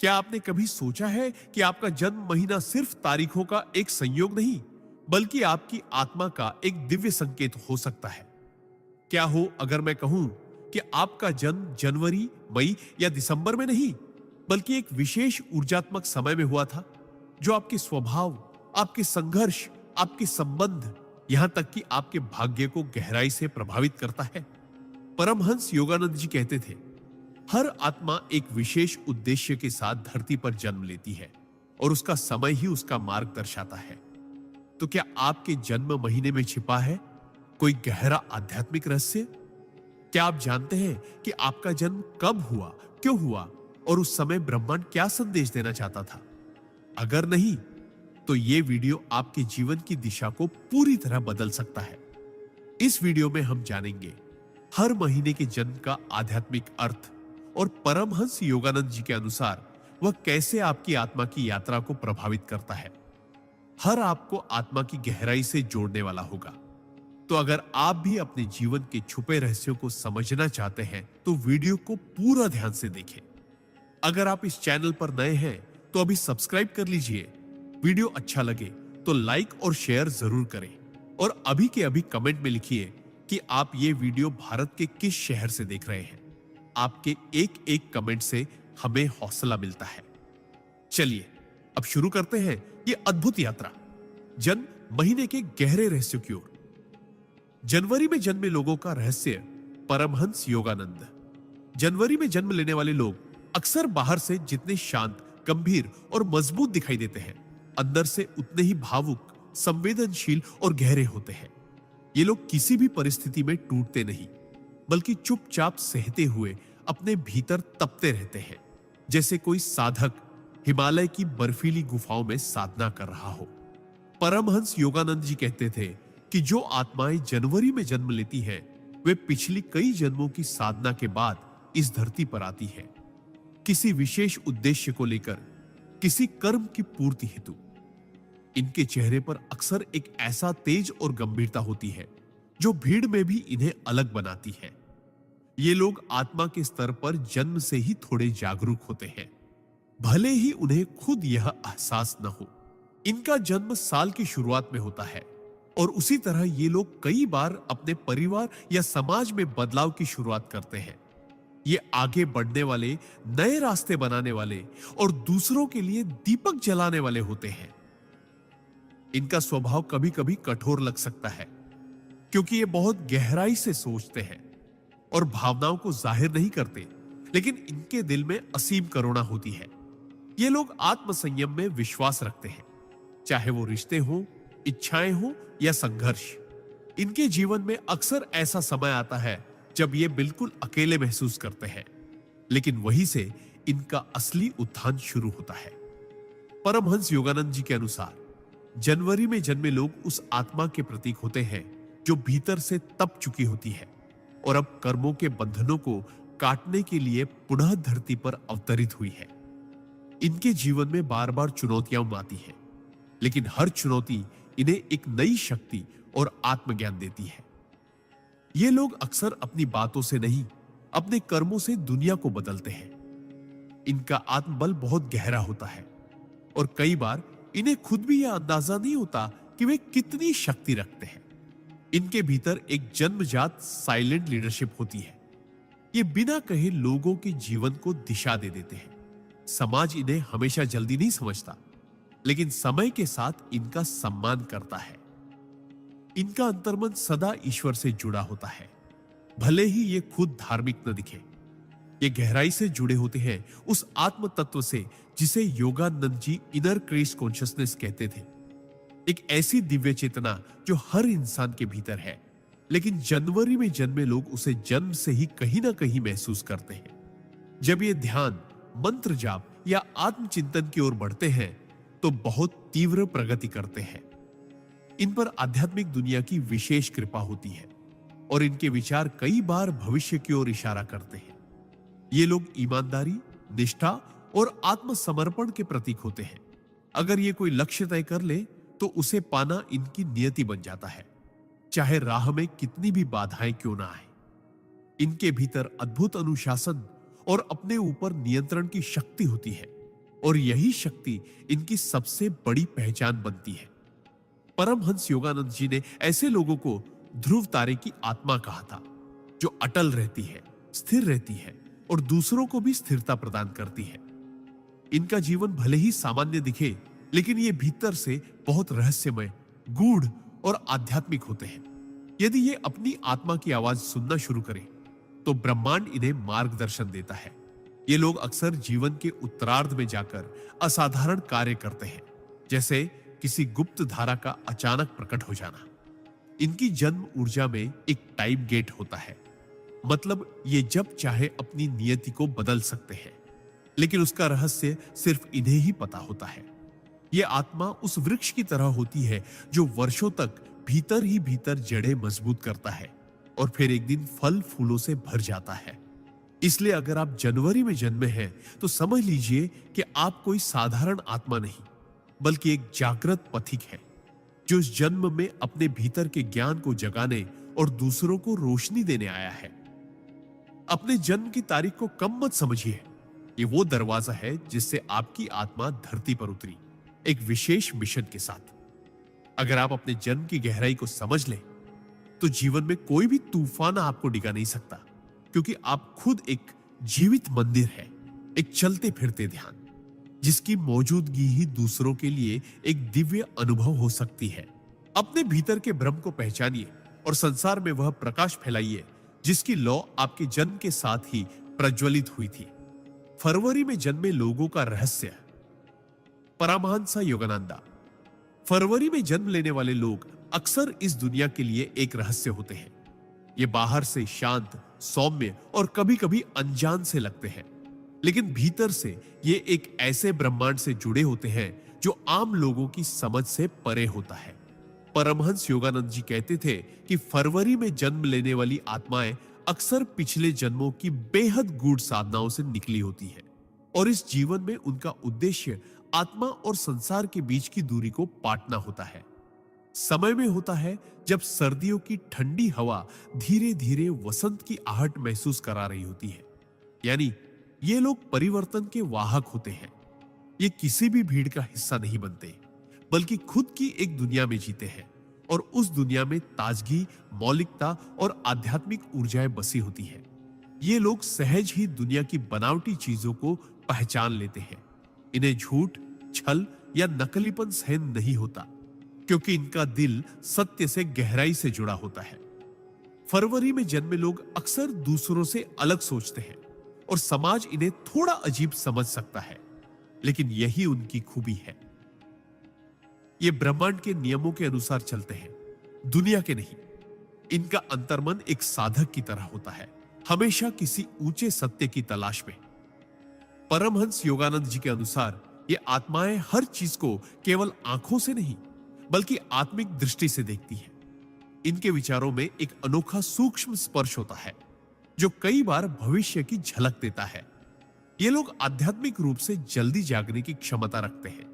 क्या आपने कभी सोचा है कि आपका जन्म महीना सिर्फ तारीखों का एक संयोग नहीं, बल्कि आपकी आत्मा का एक दिव्य संकेत हो सकता है? क्या हो अगर मैं कहूं कि आपका जन्म जनवरी, मई या दिसंबर में नहीं, बल्कि एक विशेष ऊर्जात्मक समय में हुआ था, जो आपके स्वभाव, आपके संघर्ष, आपके संबंध, यहां तक कि आपके भाग्य को गहराई से प्रभावित करता है? परमहंस योगानंद जी कहते थे, हर आत्मा एक विशेष उद्देश्य के साथ धरती पर जन्म लेती है और उसका समय ही उसका मार्ग दर्शाता है। तो क्या आपके जन्म महीने में छिपा है कोई गहरा आध्यात्मिक रहस्य? क्या आप जानते हैं कि आपका जन्म कब हुआ, क्यों हुआ और उस समय ब्रह्मांड क्या संदेश देना चाहता था? अगर नहीं, तो यह वीडियो आपके जीवन की दिशा को पूरी तरह बदल सकता है। इस वीडियो में हम जानेंगे हर महीने के जन्म का आध्यात्मिक अर्थ और परमहंस योगानंद जी के अनुसार वह कैसे आपकी आत्मा की यात्रा को प्रभावित करता है। हर आपको आत्मा की गहराई से जोड़ने वाला होगा। तो अगर आप भी अपने जीवन के छुपे रहस्यों को समझना चाहते हैं तो वीडियो को पूरा ध्यान से देखें। अगर आप इस चैनल पर नए हैं तो अभी सब्सक्राइब कर लीजिए। वीडियो अच्छा लगे तो लाइक और शेयर जरूर करें और अभी के अभी कमेंट में लिखिए कि आप ये वीडियो भारत के किस शहर से देख रहे हैं। आपके एक एक कमेंट से हमें हौसला मिलता है। चलिए अब शुरू करते हैं ये अद्भुत यात्रा जन्म महीने के गहरे रहस्यों की ओर। जनवरी में जन्मे लोगों का रहस्य। परमहंस योगानंद। जनवरी में जन्म लेने वाले लोग अक्सर बाहर से जितने शांत, गंभीर और मजबूत दिखाई देते हैं, अंदर से उतने ही भावुक, संवेदनशील और गहरे होते हैं। ये लोग किसी भी परिस्थिति में टूटते नहीं, बल्कि चुपचाप सहते हुए अपने भीतर तपते रहते हैं, जैसे कोई साधक हिमालय की बर्फीली गुफाओं में साधना कर रहा हो। परमहंस योगानंद जी कहते थे कि जो आत्माएं जनवरी में जन्म लेती हैं, वे पिछली कई जन्मों की साधना के बाद इस धरती पर आती हैं, किसी विशेष उद्देश्य को लेकर, किसी कर्म की पूर्ति हेतु। इनके चेहरे पर अक्सर एक ऐसा तेज और गंभीरता होती है जो भीड़ में भी इन्हें अलग बनाती है। ये लोग आत्मा के स्तर पर जन्म से ही थोड़े जागरूक होते हैं, भले ही उन्हें खुद यह एहसास न हो। इनका जन्म साल की शुरुआत में होता है और उसी तरह ये लोग कई बार अपने परिवार या समाज में बदलाव की शुरुआत करते हैं। ये आगे बढ़ने वाले, नए रास्ते बनाने वाले और दूसरों के लिए दीपक जलाने वाले होते हैं। इनका स्वभाव कभी कभी कठोर लग सकता है, क्योंकि ये बहुत गहराई से सोचते हैं और भावनाओं को जाहिर नहीं करते, लेकिन इनके दिल में असीम करुणा होती है। ये लोग आत्मसंयम में विश्वास रखते हैं, चाहे वो रिश्ते हो, इच्छाएं हो या संघर्ष। इनके जीवन में अक्सर ऐसा समय आता है जब ये बिल्कुल अकेले महसूस करते हैं, लेकिन वहीं से इनका असली उत्थान शुरू होता है। परमहंस योगानंद जी के अनुसार जनवरी में जन्मे लोग उस आत्मा के प्रतीक होते हैं जो भीतर से तप चुकी होती है और अब कर्मों के बंधनों को काटने के लिए पुनः धरती पर अवतरित हुई है। इनके जीवन में बार बार चुनौतियां आती हैं, लेकिन हर चुनौती इन्हें एक नई शक्ति और आत्मज्ञान देती है। ये लोग अक्सर अपनी बातों से नहीं, अपने कर्मों से दुनिया को बदलते हैं। इनका आत्मबल बहुत गहरा होता है और कई बार इन्हें खुद भी यह अंदाजा नहीं होता कि वे कितनी शक्ति रखते हैं। इनके भीतर एक जन्मजात साइलेंट लीडरशिप होती है। ये बिना कहे लोगों के जीवन को दिशा दे देते हैं। समाज इन्हें हमेशा जल्दी नहीं समझता, लेकिन समय के साथ इनका सम्मान करता है। इनका अंतर्मन सदा ईश्वर से जुड़ा होता है, भले ही ये खुद धार्मिक न दिखे। ये गहराई से जुड़े होते हैं उस आत्म तत्व से जिसे Yogananda ji inner crest consciousness कहते थे। एक ऐसी दिव्य चेतना जो हर इंसान के भीतर है, लेकिन जनवरी में जन्मे लोग उसे जन्म से ही कहीं ना कहीं महसूस करते हैं। जब ये ध्यान, मंत्र जाप या आत्मचिंतन की ओर बढ़ते हैं तो बहुत तीव्र प्रगति करते हैं। इन पर आध्यात्मिक दुनिया की विशेष कृपा होती है और इनके विचार कई बार भविष्य की ओर इशारा करते हैं। ये लोग ईमानदारी, निष्ठा और आत्मसमर्पण के प्रतीक होते हैं। अगर ये कोई लक्ष्य तय कर ले तो उसे पाना इनकी नियति बन जाता है, चाहे राह में कितनी भी बाधाएं क्यों ना आए। इनके भीतर अद्भुत अनुशासन और अपने ऊपर नियंत्रण की शक्ति होती है। और यही शक्ति इनकी सबसे बड़ी पहचान बनती है। परमहंस योगानंद जी ने ऐसे लोगों को ध्रुव तारे की आत्मा कहा था, जो अटल रहती है, स्थिर रहती है और दूसरों को भी स्थिरता प्रदान करती है। इनका जीवन भले ही सामान्य दिखे, लेकिन ये भीतर से बहुत रहस्यमय, गूढ़ और आध्यात्मिक होते हैं। यदि ये अपनी आत्मा की आवाज सुनना शुरू करें, तो ब्रह्मांड इन्हें मार्गदर्शन देता है। ये लोग अक्सर जीवन के उत्तरार्ध में जाकर असाधारण कार्य करते हैं, जैसे किसी गुप्त धारा का अचानक प्रकट हो जाना। इनकी जन्म ऊर्जा में एक टाइम गेट होता है, मतलब ये जब चाहे अपनी नियति को बदल सकते हैं, लेकिन उसका रहस्य सिर्फ इन्हें ही पता होता है। ये आत्मा उस वृक्ष की तरह होती है जो वर्षों तक भीतर ही भीतर जड़ें मजबूत करता है और फिर एक दिन फल फूलों से भर जाता है। इसलिए अगर आप जनवरी में जन्मे हैं, तो समझ लीजिए कि आप कोई साधारण आत्मा नहीं, बल्कि एक जागृत पथिक है, जो इस जन्म में अपने भीतर के ज्ञान को जगाने और दूसरों को रोशनी देने आया है। अपने जन्म की तारीख को कम मत समझिए। ये वो दरवाजा है जिससे आपकी आत्मा धरती पर उतरी, एक विशेष मिशन के साथ। अगर आप अपने जन्म की गहराई को समझ लें, तो जीवन में कोई भी तूफान आपको डिगा नहीं सकता, क्योंकि आप खुद एक जीवित मंदिर है, एक चलते फिरते ध्यान, जिसकी मौजूदगी ही दूसरों के लिए एक दिव्य अनुभव हो सकती है। अपने भीतर के ब्रह्म को पहचानिए और संसार में वह प्रकाश फैलाइए जिसकी लौ आपके जन्म के साथ ही प्रज्वलित हुई थी। फरवरी में जन्मे लोगों का रहस्य। परमहंस योगानंदा। फरवरी में जन्म लेने वाले लोग अक्सर इस दुनिया के लिए एक रहस्य होते हैं। ये बाहर से शांत, सौम्य और कभी-कभी अनजान से लगते हैं, लेकिन भीतर से ये एक ऐसे ब्रह्मांड से जुड़े होते हैं जो आम लोगों की समझ से परे होता है। परमहंस योगानंद जी कहते थे कि फरवरी में जन्म लेने वाली आत्माएं अक्सर पिछले जन्मों की बेहद गूढ़ साधनाओं से निकली होती है और इस जीवन में उनका उद्देश्य आत्मा और संसार के बीच की दूरी को पाटना होता है। समय में होता है जब सर्दियों की ठंडी हवा धीरे धीरे वसंत की आहट महसूस करा रही होती है। यानी ये लोग परिवर्तन के वाहक होते हैं। ये किसी भी भीड़ का हिस्सा नहीं बनते, बल्कि खुद की एक दुनिया में जीते हैं और उस दुनिया में ताजगी, मौलिकता और आध्यात्मिक ऊर्जाएं बसी होती है। ये लोग सहज ही दुनिया की बनावटी चीजों को पहचान लेते हैं। इन्हें झूठ, छल या नकलीपन सहन नहीं होता, क्योंकि इनका दिल सत्य से गहराई से जुड़ा होता है। फरवरी में जन्मे लोग अक्सर दूसरों से अलग सोचते हैं और समाज इन्हें थोड़ा अजीब समझ सकता है, लेकिन यही उनकी खूबी है। ये ब्रह्मांड के नियमों के अनुसार चलते हैं, दुनिया के नहीं। इनका अंतर्मन एक साधक की तरह होता है, हमेशा किसी ऊंचे सत्य की तलाश में। परमहंस योगानंद जी के अनुसार ये आत्माएं हर चीज को केवल आंखों से नहीं, बल्कि आत्मिक दृष्टि से देखती हैं। इनके विचारों में एक अनोखा सूक्ष्म स्पर्श होता है, जो कई बार भविष्य की झलक देता है। ये लोग आध्यात्मिक रूप से जल्दी जागने की क्षमता रखते हैं,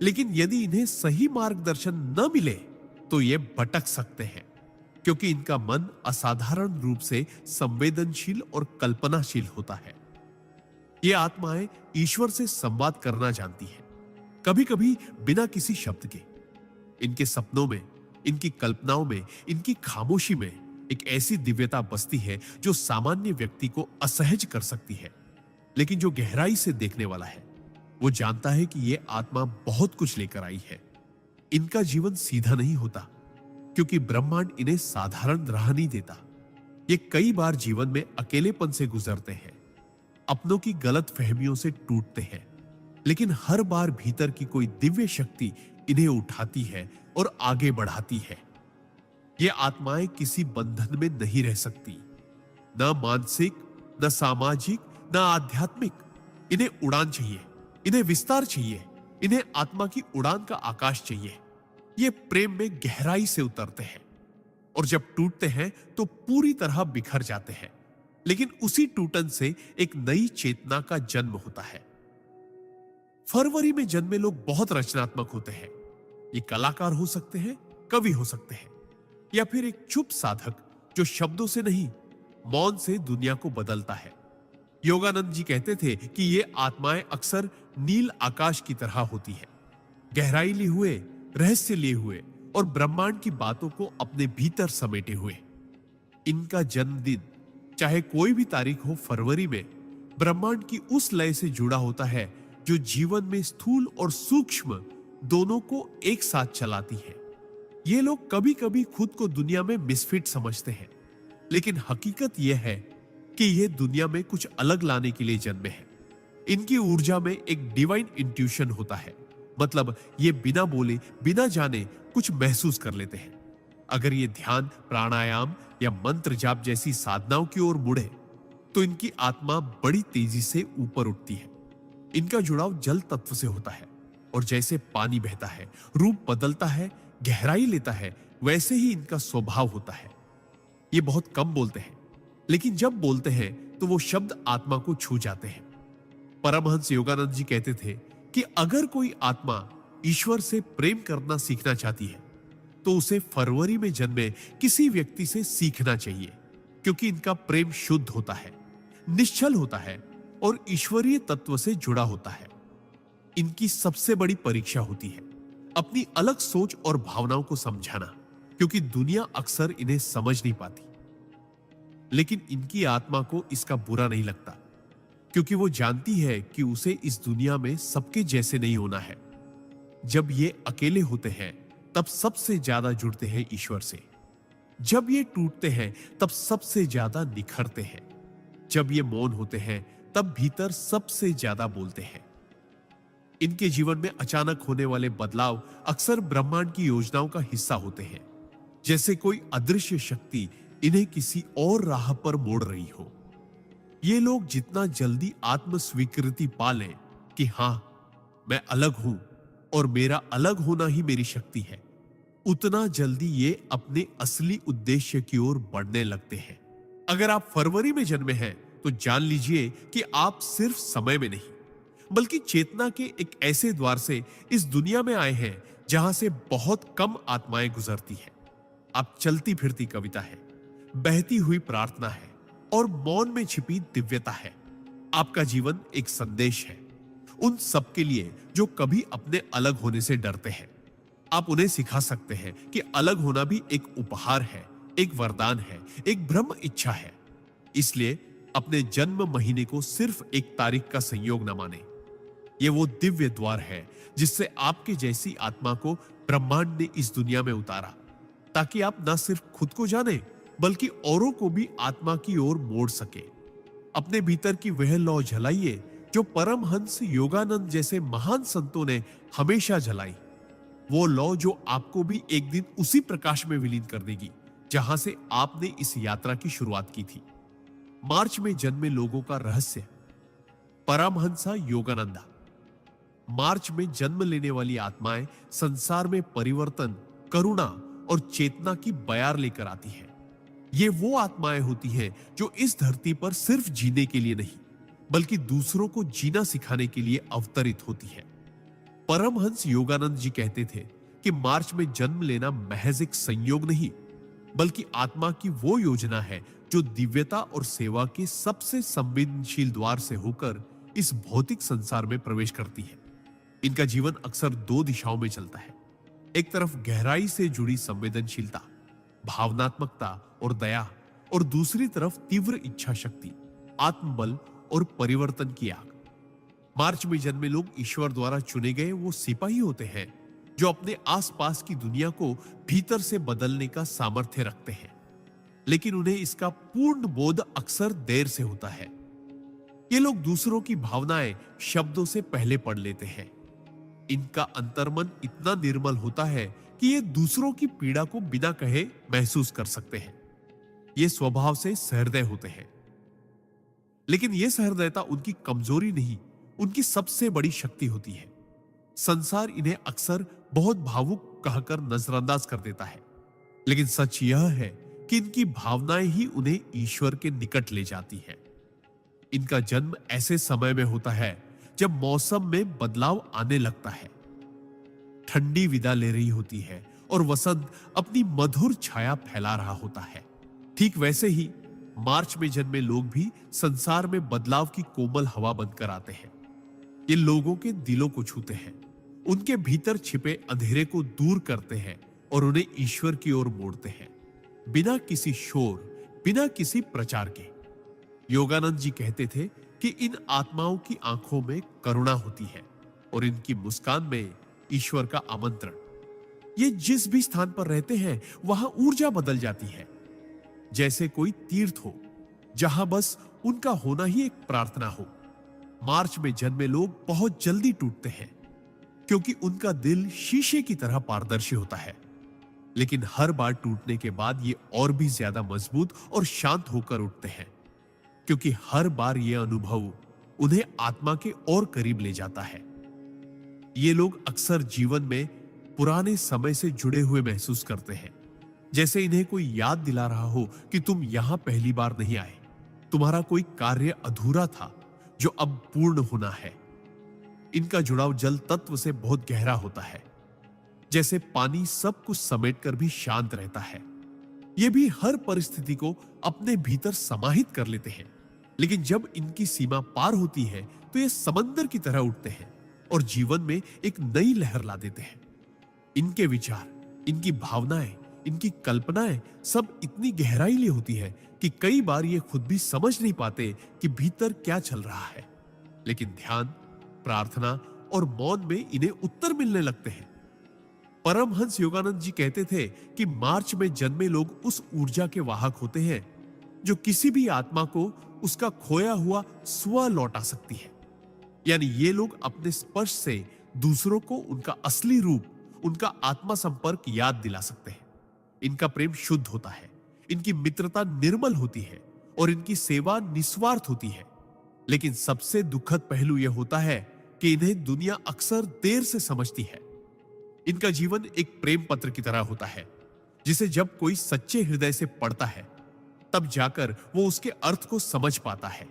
लेकिन यदि इन्हें सही मार्गदर्शन न मिले तो ये भटक सकते हैं, क्योंकि इनका मन असाधारण रूप से संवेदनशील और कल्पनाशील होता है। ये आत्माएं ईश्वर से संवाद करना जानती हैं, कभी-कभी बिना किसी शब्द के। इनके सपनों में, इनकी कल्पनाओं में, इनकी खामोशी में एक ऐसी दिव्यता बसती है जो सामान्य व्यक्ति को असहज कर सकती है। लेकिन जो गहराई से देखने वाला है, वो जानता है कि ये आत्मा बहुत कुछ लेकर आई है। इनका जीवन सीधा नहीं होता, क्योंकि ब्रह्मांड इन्हें साधारण राह नहीं देता। ये कई बार जीवन में अकेलेपन से गुजरते हैं, अपनों की गलत फहमियों से टूटते हैं, लेकिन हर बार भीतर की कोई दिव्य शक्ति इन्हें उठाती है और आगे बढ़ाती है। ये आत्माएं किसी बंधन में नहीं रह सकती, न मानसिक, न सामाजिक, न आध्यात्मिक। इन्हें उड़ान चाहिए, इन्हें विस्तार चाहिए, इन्हें आत्मा की उड़ान का आकाश चाहिए। ये प्रेम में गहराई से उतरते हैं और जब टूटते हैं तो पूरी तरह बिखर जाते हैं, लेकिन उसी टूटन से एक नई चेतना का जन्म होता है। फरवरी में जन्मे लोग बहुत रचनात्मक होते हैं। ये कलाकार हो सकते हैं, कवि हो सकते हैं, या फिर एक चुप साधक जो शब्दों से नहीं, मौन से दुनिया को बदलता है। योगानंद जी कहते थे कि ये आत्माएं अक्सर नील आकाश की तरह होती है, गहराई लिए हुए, रहस्य लिए हुए और ब्रह्मांड की बातों को अपने भीतर समेटे हुए। इनका जन्मदिन चाहे कोई भी तारीख हो फरवरी में ब्रह्मांड की उस लय से जुड़ा होता है जो जीवन में स्थूल और सूक्ष्म दोनों को एक साथ चलाती है। ये लोग कभी कभी खुद को दुनिया में मिसफिट समझते हैं, लेकिन हकीकत यह है कि ये दुनिया में कुछ अलग लाने के लिए जन्मे हैं। इनकी ऊर्जा में एक डिवाइन इंट्यूशन होता है, मतलब ये बिना बोले बिना जाने कुछ महसूस कर लेते हैं। अगर ये ध्यान, प्राणायाम या मंत्र जाप जैसी साधनाओं की ओर मुड़े तो इनकी आत्मा बड़ी तेजी से ऊपर उठती है। इनका जुड़ाव जल तत्व से होता है और जैसे पानी बहता है, रूप बदलता है, गहराई लेता है, वैसे ही इनका स्वभाव होता है। ये बहुत कम बोलते हैं, लेकिन जब बोलते हैं तो वो शब्द आत्मा को छू जाते हैं। परमहंस योगानंद जी कहते थे कि अगर कोई आत्मा ईश्वर से प्रेम करना सीखना चाहती है तो उसे फरवरी में जन्मे किसी व्यक्ति से सीखना चाहिए, क्योंकि इनका प्रेम शुद्ध होता है, निश्चल होता है और ईश्वरीय तत्व से जुड़ा होता है। इनकी सबसे बड़ी परीक्षा होती है अपनी अलग सोच और भावनाओं को समझाना, क्योंकि दुनिया अक्सर इन्हें समझ नहीं पाती। लेकिन इनकी आत्मा को इसका बुरा नहीं लगता, क्योंकि वो जानती है कि उसे इस दुनिया में सबके जैसे नहीं होना है। जब ये अकेले होते हैं तब सबसे ज्यादा जुड़ते हैं ईश्वर से। जब ये टूटते हैं तब सबसे ज्यादा निखरते हैं। जब ये मौन होते हैं तब भीतर सबसे ज्यादा बोलते हैं। इनके जीवन में अचानक होने वाले बदलाव अक्सर ब्रह्मांड की योजनाओं का हिस्सा होते हैं, जैसे कोई अदृश्य शक्ति इन्हें किसी और राह पर मोड़ रही हो। ये लोग जितना जल्दी आत्म स्वीकृति पा लें कि हां, मैं अलग हूं और मेरा अलग होना ही मेरी शक्ति है, उतना जल्दी ये अपने असली उद्देश्य की ओर बढ़ने लगते हैं। अगर आप फरवरी में जन्मे हैं तो जान लीजिए कि आप सिर्फ समय में नहीं, बल्कि चेतना के एक ऐसे द्वार से इस दुनिया में आए हैं जहां से बहुत कम आत्माएं गुजरती हैं। आप चलती फिरती कविता है, बहती हुई प्रार्थना है और मौन में छिपी दिव्यता है। आपका जीवन एक संदेश है उन सबके लिए जो कभी अपने अलग होने से डरते हैं। आप उन्हें सिखा सकते हैं कि अलग होना भी एक उपहार है, एक वरदान है, एक ब्रह्म इच्छा है। इसलिए अपने जन्म महीने को सिर्फ एक तारीख का संयोग न माने। ये वो दिव्य द्वार है जिससे आपके जैसी आत्मा को ब्रह्मांड ने इस दुनिया में उतारा, ताकि आप न सिर्फ खुद को जाने बल्कि औरों को भी आत्मा की ओर मोड़ सके। अपने भीतर की वह लौ जलाइए जो परमहंस योगानंद जैसे महान संतों ने हमेशा जलाई। वो लौ जो आपको भी एक दिन उसी प्रकाश में विलीन कर देगी जहां से आपने इस यात्रा की शुरुआत की थी। मार्च में जन्मे लोगों का रहस्य। परमहंसा योगानंदा। मार्च में जन्म लेने वाली आत्माएं संसार में परिवर्तन, करुणा और चेतना की बयार लेकर आती हैं। ये वो आत्माएं होती हैं जो इस धरती पर सिर्फ जीने के लिए नहीं, बल्कि दूसरों को जीना सिखाने के लिए अवतरित होती है। परमहंस योगानंद जी कहते थे कि मार्च में जन्म लेना महज एक संयोग नहीं, बल्कि आत्मा की वो योजना है जो दिव्यता और सेवा के सबसे संवेदनशील द्वार से होकर इस भौतिक संसार में प्रवेश करती है। इनका जीवन अक्सर दो दिशाओं में चलता है। एक तरफ गहराई से जुड़ी संवेदनशीलता, भावनात्मकता और दया, और दूसरी तरफ तीव्र इच्छा शक्ति, आत्मबल और परिवर्तन की आग। मार्च में जन्मे लोग ईश्वर द्वारा चुने गए वो सिपाही होते हैं जो अपने आसपास की दुनिया को भीतर से बदलने का सामर्थ्य रखते हैं, लेकिन उन्हें इसका पूर्ण बोध अक्सर देर से होता है। ये लोग दूसरों की भावनाएं शब्दों से पहले पढ़ लेते हैं। इनका अंतर्मन इतना निर्मल होता है कि ये दूसरों की पीड़ा को बिना कहे महसूस कर सकते हैं। ये स्वभाव से सहृदय होते हैं, लेकिन यह सहृदयता उनकी कमजोरी नहीं, उनकी सबसे बड़ी शक्ति होती है। संसार इन्हें अक्सर बहुत भावुक कहकर नजरअंदाज कर देता है, लेकिन सच यह है कि इनकी भावनाएं ही उन्हें ईश्वर के निकट ले जाती हैं। इनका जन्म ऐसे समय में होता है जब मौसम में बदलाव आने लगता है। ठंडी विदा ले रही होती है और वसंत अपनी मधुर छाया फैला रहा होता है। ठीक वैसे ही मार्च में जन्मे लोग भी संसार में बदलाव की कोमल हवा बनकर आते हैं। ये लोगों के दिलों को छूते हैं, उनके भीतर छिपे अंधेरे को दूर करते हैं और उन्हें ईश्वर की ओर मोड़ते हैं, बिना किसी शोर, बिना किसी प्रचार के। योगानंद जी कहते थे कि इन आत्माओं की आंखों में करुणा होती है और इनकी मुस्कान में ईश्वर का आमंत्रण। ये जिस भी स्थान पर रहते हैं वहां ऊर्जा बदल जाती है, जैसे कोई तीर्थ हो जहां बस उनका होना ही एक प्रार्थना हो। मार्च में जन्मे लोग बहुत जल्दी टूटते हैं क्योंकि उनका दिल शीशे की तरह पारदर्शी होता है, लेकिन हर बार टूटने के बाद ये और भी ज्यादा मजबूत और शांत होकर उठते हैं, क्योंकि हर बार यह अनुभव उन्हें आत्मा के और करीब ले जाता है। ये लोग अक्सर जीवन में पुराने समय से जुड़े हुए महसूस करते हैं, जैसे इन्हें कोई याद दिला रहा हो कि तुम यहां पहली बार नहीं आए, तुम्हारा कोई कार्य अधूरा था जो अब पूर्ण होना है। इनका जुड़ाव जल तत्व से बहुत गहरा होता है, जैसे पानी सब कुछ समेटकर भी शांत रहता है। ये भी हर परिस्थिति को अपने भीतर समाहित कर लेते हैं, लेकिन जब इनकी सीमा पार होती है तो ये समंदर की तरह उठते हैं और जीवन में एक नई लहर ला देते हैं। इनके विचार, इनकी भावनाएं, इनकी कल्पनाएं सब इतनी गहराई ले होती है कि कई बार ये खुद भी समझ नहीं पाते कि भीतर क्या चल रहा है, लेकिन ध्यान, प्रार्थना और मौन में इन्हें उत्तर मिलने लगते हैं। परमहंस योगानंद जी कहते थे कि मार्च में जन्मे लोग उस ऊर्जा के वाहक होते हैं जो किसी भी आत्मा को उसका खोया हुआ स्व लौटा सकती है। यानी ये लोग अपने स्पर्श से दूसरों को उनका असली रूप, उनका आत्मा संपर्क याद दिला सकते हैं। इनका प्रेम शुद्ध होता है, इनकी मित्रता निर्मल होती है और इनकी सेवा निस्वार्थ होती है। लेकिन सबसे दुखद पहलू यह होता है कि इन्हें दुनिया अक्सर देर से समझती है। इनका जीवन एक प्रेम पत्र की तरह होता है, जिसे जब कोई सच्चे हृदय से पढ़ता है तब जाकर वो उसके अर्थ को समझ पाता है।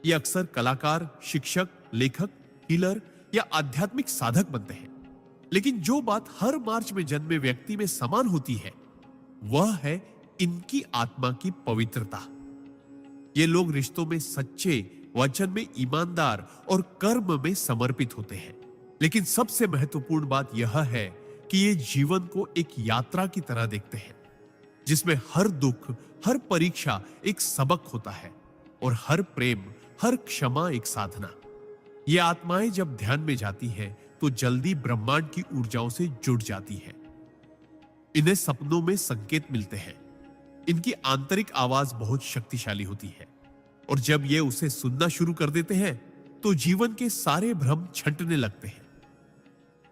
ये अक्सर कलाकार, शिक्षक, लेखक, हीलर या आध्यात्मिक साधक बनते हैं, लेकिन जो बात हर मार्च में जन्मे व्यक्ति में समान होती है वह है इनकी आत्मा की पवित्रता। ये लोग रिश्तों में सच्चे, वचन में ईमानदार और कर्म में समर्पित होते हैं। लेकिन सबसे महत्वपूर्ण बात यह है कि ये जीवन को एक यात्रा की तरह देखते हैं, जिसमें हर दुख, हर परीक्षा एक सबक होता है और हर प्रेम, हर क्षमा एक साधना। ये आत्माएं जब ध्यान में जाती हैं तो जल्दी ब्रह्मांड की ऊर्जाओं से जुड़ जाती हैं। इन्हें सपनों में संकेत मिलते हैं। इनकी आंतरिक आवाज बहुत शक्तिशाली होती है और जब ये उसे सुनना शुरू कर देते हैं तो जीवन के सारे भ्रम छंटने लगते हैं।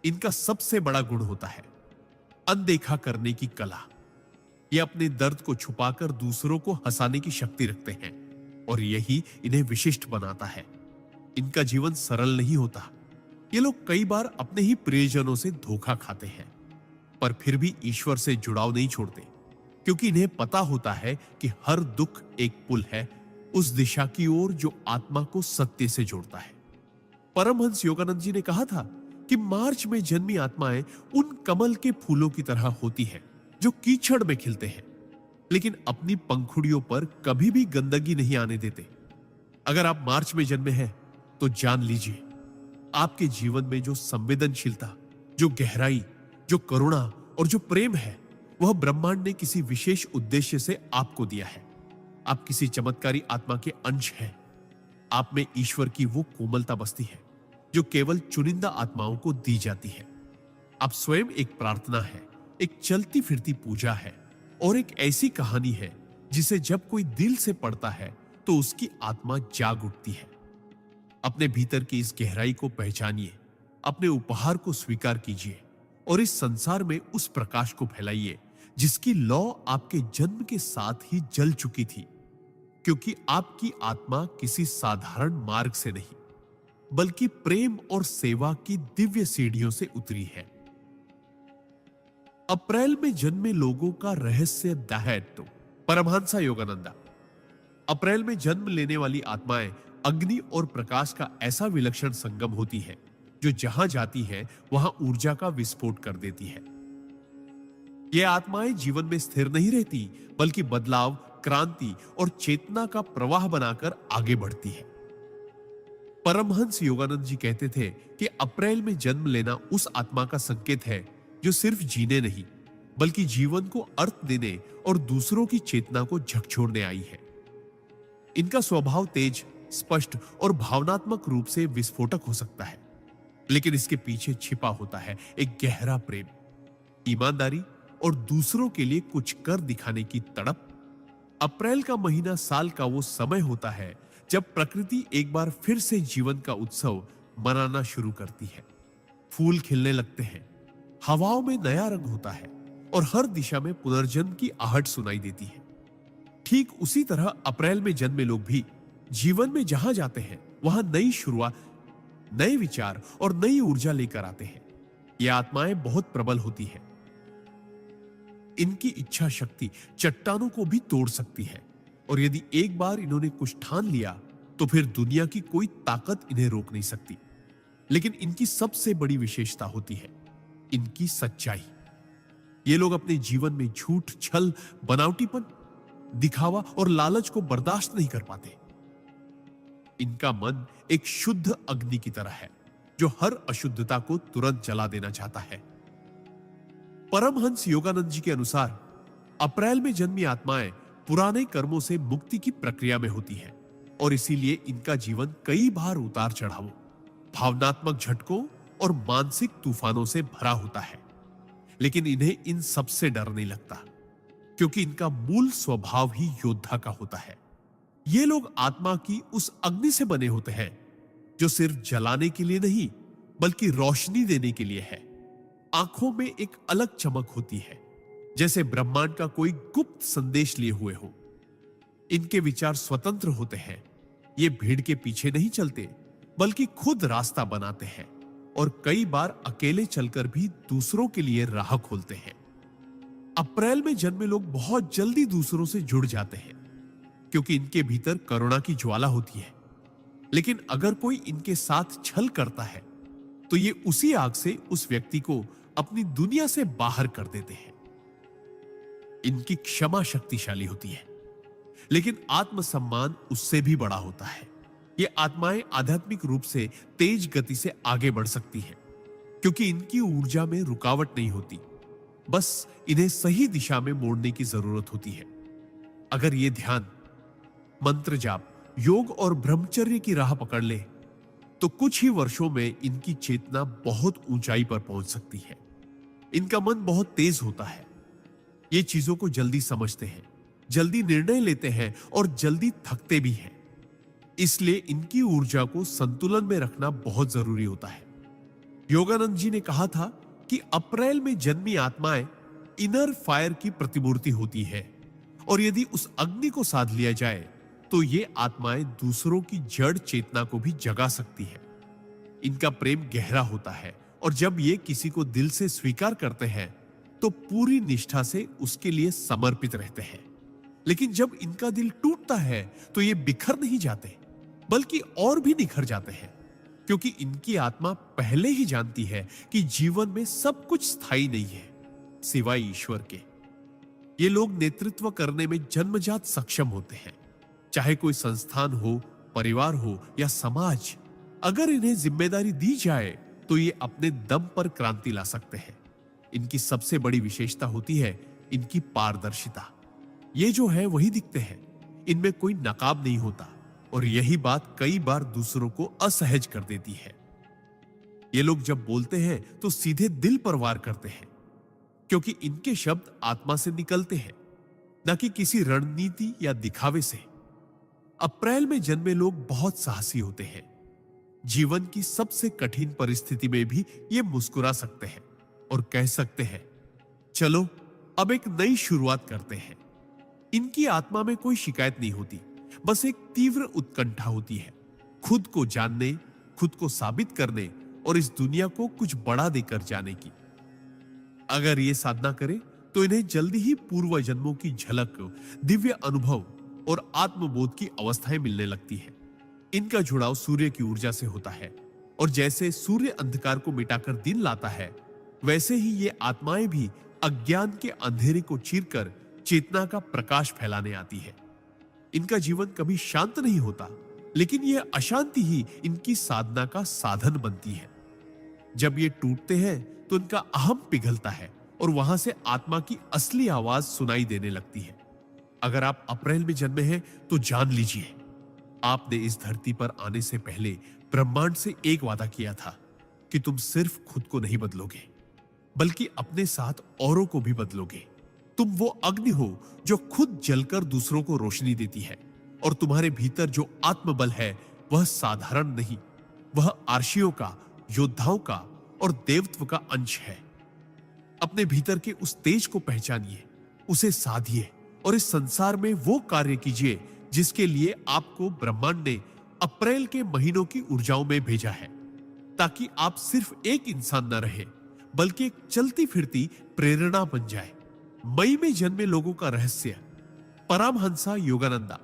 इनका सबसे बड़ा गुण होता है अनदेखा करने की कला। ये अपने दर्द को छुपाकर दूसरों को हंसाने की शक्ति रखते हैं और यही इन्हें विशिष्ट बनाता है। इनका जीवन सरल नहीं होता। ये लोग कई बार अपने ही प्रियजनों से धोखा खाते हैं, पर फिर भी ईश्वर से जुड़ाव नहीं छोड़ते, क्योंकि इन्हें पता होता है कि हर दुख एक पुल है उस दिशा की ओर जो आत्मा को सत्य से जोड़ता है। परमहंस योगानंद जी ने कहा था कि मार्च में जन्मी आत्माएं उन कमल के फूलों की तरह होती हैं जो कीचड़ में खिलते हैं, लेकिन अपनी पंखुड़ियों पर कभी भी गंदगी नहीं आने देते। अगर आप मार्च में जन्मे हैं तो जान लीजिए, आपके जीवन में जो संवेदनशीलता, जो गहराई, जो करुणा और जो प्रेम है, वह ब्रह्मांड ने किसी विशेष उद्देश्य से आपको दिया है। आप किसी चमत्कारी आत्मा के अंश हैं। आप में ईश्वर की वो कोमलता बसती है जो केवल चुनिंदा आत्माओं को दी जाती है। आप स्वयं एक प्रार्थना है, एक चलती फिरती पूजा है और एक ऐसी कहानी है जिसे जब कोई दिल से पढ़ता है तो उसकी आत्मा जाग उठती है। अपने भीतर की इस गहराई को पहचानिए, अपने उपहार को स्वीकार कीजिए और इस संसार में उस प्रकाश को फैलाइए जिसकी लौ आपके जन्म के साथ ही जल चुकी थी, क्योंकि आपकी आत्मा किसी साधारण मार्ग से नहीं बल्कि प्रेम और सेवा की दिव्य सीढ़ियों से उतरी है। अप्रैल में जन्मे लोगों का रहस्य दाहैत्व। परमहंसा योगानंदा। अप्रैल में जन्म लेने वाली आत्माएं अग्नि और प्रकाश का ऐसा विलक्षण संगम होती है जो जहां जाती है वहां ऊर्जा का विस्फोट कर देती है। ये आत्माएं जीवन में स्थिर नहीं रहती बल्कि बदलाव, क्रांति और चेतना का प्रवाह बनाकर आगे बढ़ती है। परमहंस योगानंद जी कहते थे कि अप्रैल में जन्म लेना उस आत्मा का संकेत है जो सिर्फ जीने नहीं बल्कि जीवन को अर्थ देने और दूसरों की चेतना को झकझोरने आई है। इनका स्वभाव तेज, स्पष्ट और भावनात्मक रूप से विस्फोटक हो सकता है, लेकिन इसके पीछे छिपा होता है एक गहरा प्रेम, ईमानदारी और दूसरों के लिए कुछ कर दिखाने की तड़प। अप्रैल का महीना साल का वो समय होता है जब प्रकृति एक बार फिर से जीवन का उत्सव मनाना शुरू करती है। फूल खिलने लगते हैं, हवाओं में नया रंग होता है और हर दिशा में पुनर्जन्म की आहट सुनाई देती है। ठीक उसी तरह अप्रैल में जन्मे लोग भी जीवन में जहां जाते हैं वहां नई शुरुआत, नए विचार और नई ऊर्जा लेकर आते हैं। ये आत्माएं बहुत प्रबल होती हैं। इनकी इच्छा शक्ति चट्टानों को भी तोड़ सकती है और यदि एक बार इन्होंने कुछ ठान लिया तो फिर दुनिया की कोई ताकत इन्हें रोक नहीं सकती। लेकिन इनकी सबसे बड़ी विशेषता होती है इनकी सच्चाई। ये लोग अपने जीवन में झूठ, छल, बनावटीपन, दिखावा और लालच को बर्दाश्त नहीं कर पाते। इनका मन एक शुद्ध अग्नि की तरह है जो हर अशुद्धता को तुरंत जला देना चाहता है। परमहंस योगानंद जी के अनुसार अप्रैल में जन्मी आत्माएं पुराने कर्मों से मुक्ति की प्रक्रिया में होती हैं और इसीलिए इनका जीवन कई बार उतार चढ़ावों, भावनात्मक झटकों और मानसिक तूफानों से भरा होता है। लेकिन इन्हें इन सबसे डर नहीं लगता क्योंकि इनका मूल स्वभाव ही योद्धा का होता है। ये लोग आत्मा की उस अग्नि से बने होते हैं जो सिर्फ जलाने के लिए नहीं बल्कि रोशनी देने के लिए है। आंखों में एक अलग चमक होती है, जैसे ब्रह्मांड का कोई गुप्त संदेश लिए हुए हो। इनके विचार स्वतंत्र होते हैं। ये भीड़ के पीछे नहीं चलते बल्कि खुद रास्ता बनाते हैं और कई बार अकेले चलकर भी दूसरों के लिए राह खोलते हैं। अप्रैल में जन्मे लोग बहुत जल्दी दूसरों से जुड़ जाते हैं क्योंकि इनके भीतर करुणा की ज्वाला होती है। लेकिन अगर कोई इनके साथ छल करता है तो ये उसी आग से उस व्यक्ति को अपनी दुनिया से बाहर कर देते हैं। इनकी क्षमा शक्तिशाली होती है, लेकिन आत्मसम्मान उससे भी बड़ा होता है। ये आत्माएं आध्यात्मिक रूप से तेज गति से आगे बढ़ सकती हैं क्योंकि इनकी ऊर्जा में रुकावट नहीं होती, बस इन्हें सही दिशा में मोड़ने की जरूरत होती है। अगर ये ध्यान, मंत्र जाप, योग और ब्रह्मचर्य की राह पकड़ ले तो कुछ ही वर्षों में इनकी चेतना बहुत ऊंचाई पर पहुंच सकती है। इनका मन बहुत तेज होता है। ये चीजों को जल्दी समझते हैं, जल्दी निर्णय लेते हैं और जल्दी थकते भी हैं। इसलिए इनकी ऊर्जा को संतुलन में रखना बहुत जरूरी होता है। योगानंद जी ने कहा था कि अप्रैल में जन्मी आत्माएं इनर फायर की प्रतिमूर्ति होती है और यदि उस अग्नि को साध लिया जाए तो ये आत्माएं दूसरों की जड़ चेतना को भी जगा सकती है। इनका प्रेम गहरा होता है और जब ये किसी को दिल से स्वीकार करते हैं तो पूरी निष्ठा से उसके लिए समर्पित रहते हैं। लेकिन जब इनका दिल टूटता है तो ये बिखर नहीं जाते बल्कि और भी निखर जाते हैं क्योंकि इनकी आत्मा पहले ही जानती है कि जीवन में सब कुछ स्थायी नहीं है सिवाय ईश्वर के। ये लोग नेतृत्व करने में जन्मजात सक्षम होते हैं, चाहे कोई संस्थान हो, परिवार हो या समाज। अगर इन्हें जिम्मेदारी दी जाए तो ये अपने दम पर क्रांति ला सकते हैं। इनकी सबसे बड़ी विशेषता होती है इनकी पारदर्शिता। ये जो है वही दिखते हैं, इनमें कोई नकाब नहीं होता और यही बात कई बार दूसरों को असहज कर देती है। ये लोग जब बोलते हैं तो सीधे दिल पर वार करते हैं क्योंकि इनके शब्द आत्मा से निकलते हैं, न कि किसी रणनीति या दिखावे से। अप्रैल में जन्मे लोग बहुत साहसी होते हैं। जीवन की सबसे कठिन परिस्थिति में भी ये मुस्कुरा सकते हैं और कह सकते हैं, चलो अब एक नई शुरुआत करते हैं। इनकी आत्मा में कोई शिकायत नहीं होती, बस एक तीव्र उत्कंठा होती है, खुद को जानने, खुद को साबित करने और इस दुनिया को कुछ बड़ा देकर जाने की। अगर ये साधना करें तो इन्हें जल्दी ही पूर्व जन्मों की झलक, दिव्य अनुभव और आत्मबोध की अवस्थाएं मिलने लगती है। इनका जुड़ाव सूर्य की ऊर्जा से होता है और जैसे सूर्य अंधकार को मिटाकर दिन लाता है, वैसे ही ये आत्माएं भी अज्ञान के अंधेरे को चीरकर चेतना का प्रकाश फैलाने आती है। इनका जीवन कभी शांत नहीं होता, लेकिन यह अशांति ही इनकी साधना का साधन बनती है। जब ये टूटते हैं तो इनका अहम पिघलता है और वहां से आत्मा की असली आवाज सुनाई देने लगती है। अगर आप अप्रैल में जन्मे हैं तो जान लीजिए, आपने इस धरती पर आने से पहले ब्रह्मांड से एक वादा किया था कि तुम सिर्फ खुद को नहीं बदलोगे, बल्कि अपने साथ औरों को भी बदलोगे। तुम वो अग्नि हो जो खुद जलकर दूसरों को रोशनी देती है, और तुम्हारे भीतर जो आत्मबल है वह साधारण नहीं, वह आर्शियों का, योद्धाओं का और देवत्व का अंश है। अपने भीतर के उस तेज को पहचानिए, उसे साधिए और इस संसार में वो कार्य कीजिए जिसके लिए आपको ब्रह्मांड ने अप्रैल के महीनों की ऊर्जाओं में भेजा है, ताकि आप सिर्फ एक इंसान न रहे, बल्कि एक चलती फिरती प्रेरणा बन जाए। मई में जन्मे लोगों का रहस्य। परमहंसा योगानंदा।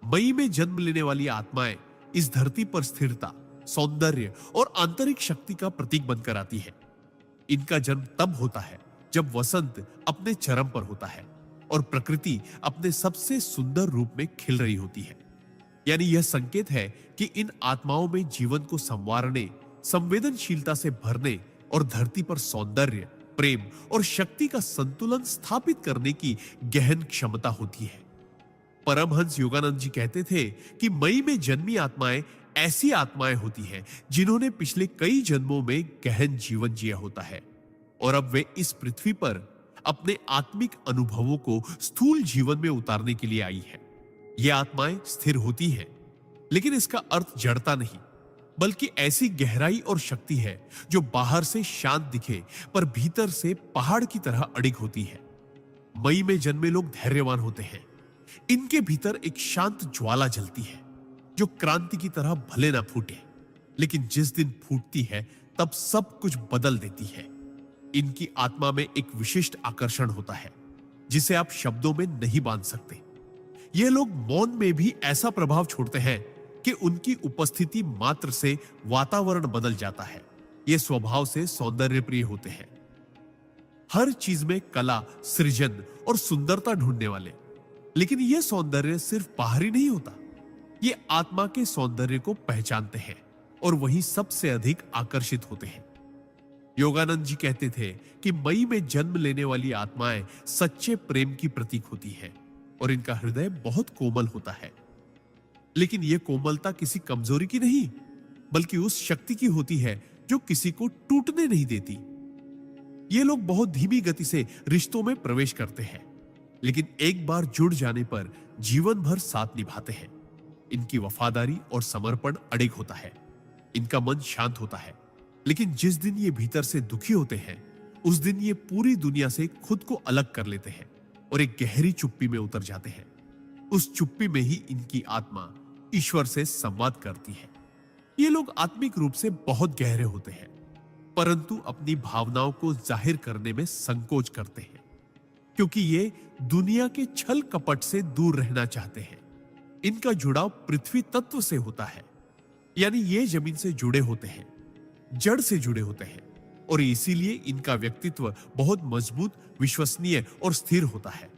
मई में जन्म लेने वाली आत्माएं इस धरती पर स्थिरता, सौंदर्य और आंतरिक शक्ति का प्रतीक बनकर आती है। इनका जन्म तब होता है जब वसंत अपने चरम पर होता है और प्रकृति अपने सबसे सुंदर रूप में खिल रही होती है। यानी यह संकेत है कि इन आत्माओं में जीवन को संवारने, संवेदनशीलता से भरने और धरती पर सौंदर्य, प्रेम और शक्ति का संतुलन स्थापित करने की गहन क्षमता होती है। परमहंस योगानंद जी कहते थे कि मई में जन्मी आत्माएं ऐसी आत्माएं होती हैं जिन्होंने पिछले कई जन्मों में गहन जीवन जिया होता है, और अब वे इस पृथ्वी पर अपने आत्मिक अनुभवों को स्थूल जीवन में उतारने के लिए आई है। ये आत्माएं स्थिर होती हैं, लेकिन इसका अर्थ जड़ता नहीं, बल्कि ऐसी गहराई और शक्ति है जो बाहर से शांत दिखे पर भीतर से पहाड़ की तरह अडिग होती है। मई में जन्मे लोग धैर्यवान होते हैं। इनके भीतर एक शांत ज्वाला जलती है जो क्रांति की तरह भले ना फूटे, लेकिन जिस दिन फूटती है तब सब कुछ बदल देती है। इनकी आत्मा में एक विशिष्ट आकर्षण होता है जिसे आप शब्दों में नहीं बांध सकते। ये लोग मौन में भी ऐसा प्रभाव छोड़ते हैं कि उनकी उपस्थिति मात्र से वातावरण बदल जाता है। ये स्वभाव से सौंदर्य प्रिय होते हैं, हर चीज में कला, सृजन और सुंदरता ढूंढने वाले। लेकिन यह सौंदर्य सिर्फ बाहरी नहीं होता, ये आत्मा के सौंदर्य को पहचानते हैं और वही सबसे अधिक आकर्षित होते हैं। योगानंद जी कहते थे कि मई में जन्म लेने वाली आत्माएं सच्चे प्रेम की प्रतीक होती है और इनका हृदय बहुत कोमल होता है। लेकिन यह कोमलता किसी कमजोरी की नहीं, बल्कि उस शक्ति की होती है जो किसी को टूटने नहीं देती। ये लोग बहुत धीमी गति से रिश्तों में प्रवेश करते हैं, लेकिन एक बार जुड़ जाने पर जीवन भर साथ निभाते हैं। इनकी वफादारी और समर्पण अडिग होता है। इनका मन शांत होता है, लेकिन जिस दिन ये भीतर से दुखी होते हैं उस दिन ये पूरी दुनिया से खुद को अलग कर लेते हैं और एक गहरी चुप्पी में उतर जाते हैं। उस चुप्पी में ही इनकी आत्मा ईश्वर से संवाद करती है। ये लोग आत्मिक रूप से बहुत गहरे होते हैं, परंतु अपनी भावनाओं को जाहिर करने में संकोच करते हैं, क्योंकि ये दुनिया के छल कपट से दूर रहना चाहते हैं। इनका जुड़ाव पृथ्वी तत्व से होता है, यानी ये जमीन से जुड़े होते हैं, जड़ से जुड़े होते हैं, और इसीलिए इनका व्यक्तित्व बहुत मजबूत, विश्वसनीय और स्थिर होता है।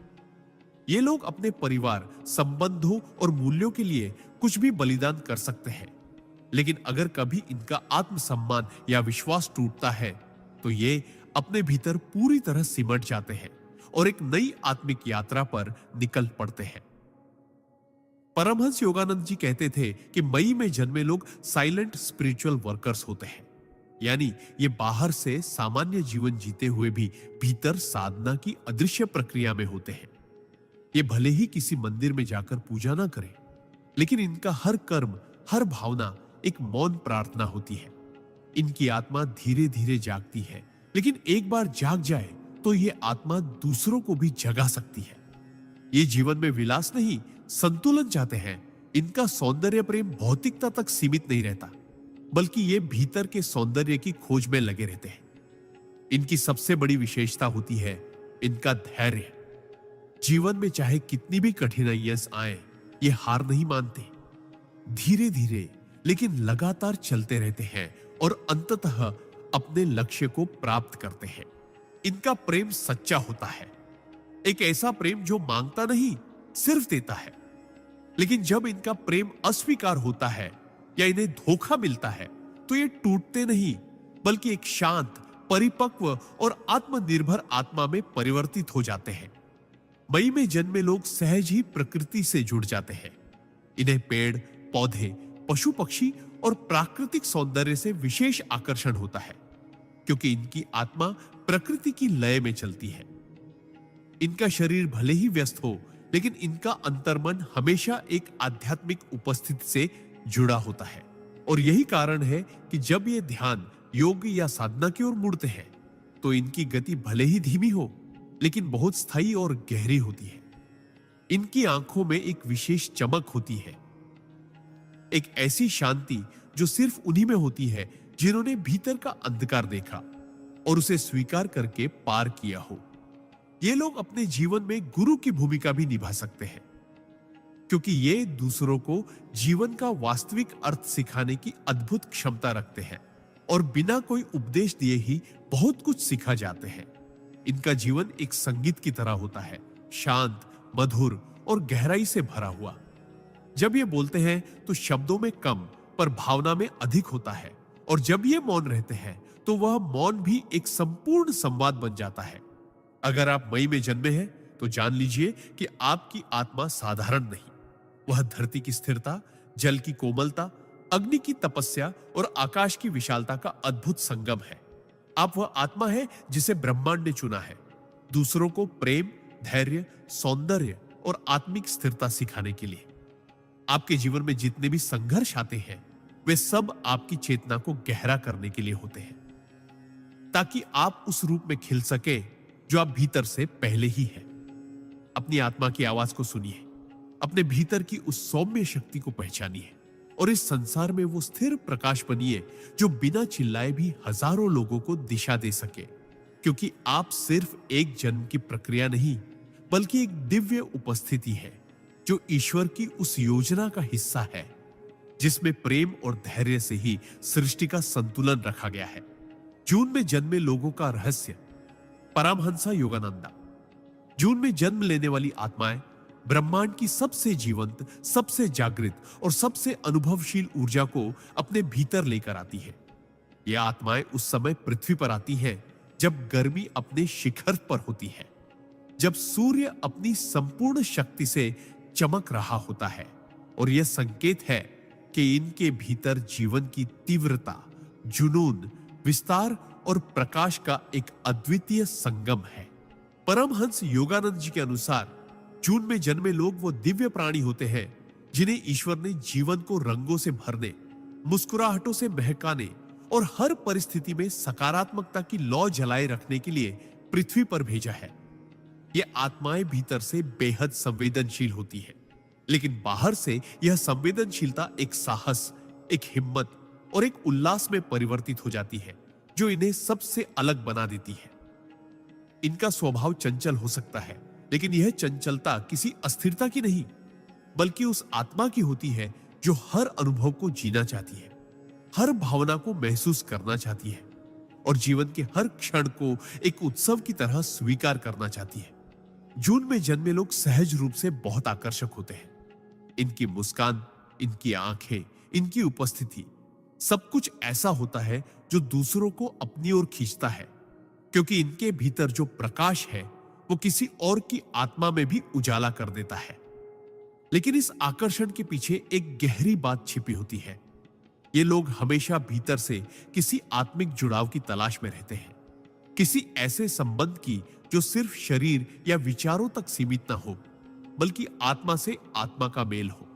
ये लोग अपने परिवार, संबंधों और मूल्यों के लिए कुछ भी बलिदान कर सकते हैं, लेकिन अगर कभी इनका आत्मसम्मान या विश्वास टूटता है तो ये अपने भीतर पूरी तरह सिमट जाते हैं और एक नई आत्मिक यात्रा पर निकल पड़ते हैं। परमहंस योगानंद जी कहते थे कि मई में जन्मे लोग साइलेंट स्पिरिचुअल वर्कर्स होते हैं, यानी ये बाहर से सामान्य जीवन जीते हुए भी भीतर साधना की अदृश्य प्रक्रिया में होते हैं। ये भले ही किसी मंदिर में जाकर पूजा ना करें, लेकिन इनका हर कर्म, हर भावना एक मौन प्रार्थना होती है। इनकी आत्मा धीरे धीरे जागती है, लेकिन एक बार जाग जाए तो ये आत्मा दूसरों को भी जगा सकती है। ये जीवन में विलास नहीं, संतुलन चाहते हैं। इनका सौंदर्य प्रेम भौतिकता तक सीमित नहीं रहता, बल्कि ये भीतर के सौंदर्य की खोज में लगे रहते हैं। इनकी सबसे बड़ी विशेषता होती है इनका धैर्य। जीवन में चाहे कितनी भी कठिनाइयां आए, ये हार नहीं मानते। धीरे धीरे लेकिन लगातार चलते रहते हैं और अंततः अपने लक्ष्य को प्राप्त करते हैं। इनका प्रेम सच्चा होता है, एक ऐसा प्रेम जो मांगता नहीं, सिर्फ देता है। लेकिन जब इनका प्रेम अस्वीकार होता है या इन्हें धोखा मिलता है, तो ये टूटते नहीं, बल्कि एक शांत, परिपक्व और आत्मनिर्भर आत्मा में परिवर्तित हो जाते हैं। मई में जन्मे लोग सहज ही प्रकृति से जुड़ जाते हैं। इन्हें पेड़, पौधे, पशु पक्षी और प्राकृतिक सौंदर्य से विशेष आकर्षण होता है, क्योंकि इनकी आत्मा प्रकृति की लय में चलती है। इनका शरीर भले ही व्यस्त हो, लेकिन इनका अंतर्मन हमेशा एक आध्यात्मिक उपस्थिति से जुड़ा होता है। और यही कारण है कि जब ये ध्यान, योग या साधना की ओर मुड़ते हैं, तो इनकी गति भले ही धीमी हो, लेकिन बहुत स्थायी और गहरी होती है। इनकी आंखों में एक विशेष चमक होती है, एक ऐसी शांति जो सिर्फ उन्हीं में होती है जिन्होंने भीतर का अंधकार देखा और उसे स्वीकार करके पार किया हो। ये लोग अपने जीवन में गुरु की भूमिका भी निभा सकते हैं, क्योंकि ये दूसरों को जीवन का वास्तविक अर्थ सिखाने की अद्भुत क्षमता रखते हैं और बिना कोई उपदेश दिए ही बहुत कुछ सिखा जाते हैं। इनका जीवन एक संगीत की तरह होता है, शांत, मधुर और गहराई से भरा हुआ। जब ये बोलते हैं तो शब्दों में कम पर भावना में अधिक होता है, और जब ये मौन रहते हैं तो वह मौन भी एक संपूर्ण संवाद बन जाता है। अगर आप मई में जन्मे हैं तो जान लीजिए कि आपकी आत्मा साधारण नहीं। वह धरती की स्थिरता, जल की कोमलता, अग्नि की तपस्या और आकाश की विशालता का अद्भुत संगम है। आप वह आत्मा है जिसे ब्रह्मांड ने चुना है, दूसरों को प्रेम, धैर्य, सौंदर्य और आत्मिक स्थिरता सिखाने के लिए। आपके जीवन में जितने भी संघर्ष आते हैं, वे सब आपकी चेतना को गहरा करने के लिए होते हैं, ताकि आप उस रूप में खिल सके जो आप भीतर से पहले ही है। अपनी आत्मा की आवाज को सुनिए, अपने भीतर की उस सौम्य शक्ति को पहचानिए और इस संसार में वो स्थिर प्रकाश बनिए जो बिना चिल्लाए भी हजारों लोगों को दिशा दे सके। क्योंकि आप सिर्फ एक जन्म की प्रक्रिया नहीं, बल्कि एक दिव्य उपस्थिति है जो ईश्वर की उस योजना का हिस्सा है जिसमें प्रेम और धैर्य से ही सृष्टि का संतुलन रखा गया है। जून में जन्मे लोगों का रहस्य। परमहंस योगानंदा। जून में जन्म लेने वाली आत्माएं ब्रह्मांड की सबसे जीवंत, सबसे जागृत और सबसे अनुभवशील ऊर्जा को अपने भीतर लेकर आती है। ये आत्माएं उस समय पृथ्वी पर आती हैं जब गर्मी अपने शिखर पर होती है, जब सूर्य अपनी संपूर्ण शक्ति से चमक रहा होता है, और यह संकेत है कि इनके भीतर जीवन की तीव्रता, जुनून, विस्तार और प्रकाश का एक अद्वितीय संगम है। परमहंस योगानंद जी के अनुसार जून में जन्मे लोग वो दिव्य प्राणी होते हैं जिन्हें ईश्वर ने जीवन को रंगों से भरने, मुस्कुराहटों से महकाने और हर परिस्थिति में सकारात्मकता की लौ जलाए रखने के लिए पृथ्वी पर भेजा है। ये आत्माएं भीतर से बेहद संवेदनशील होती है, लेकिन बाहर से यह संवेदनशीलता एक साहस, एक हिम्मत और एक उल्लास में परिवर्तित हो जाती है जो इन्हें सबसे अलग बना देती है। इनका स्वभाव चंचल हो सकता है, लेकिन यह चंचलता किसी अस्थिरता की नहीं, बल्कि उस आत्मा की होती है जो हर अनुभव को जीना चाहती है, हर भावना को महसूस करना चाहती है और जीवन के हर क्षण को एक उत्सव की तरह स्वीकार करना चाहती है। जून में जन्मे लोग सहज रूप से बहुत आकर्षक होते हैं। इनकी मुस्कान, इनकी आंखें, इनकी उपस्थिति, सब कुछ ऐसा होता है जो दूसरों को अपनी ओर खींचता है, क्योंकि इनके भीतर जो प्रकाश है वो किसी और की आत्मा में भी उजाला कर देता है। लेकिन इस आकर्षण के पीछे एक गहरी बात छिपी होती है। ये लोग हमेशा भीतर से किसी आत्मिक जुड़ाव की तलाश में रहते हैं, किसी ऐसे संबंध की जो सिर्फ शरीर या विचारों तक सीमित ना हो, बल्कि आत्मा से आत्मा का मेल हो।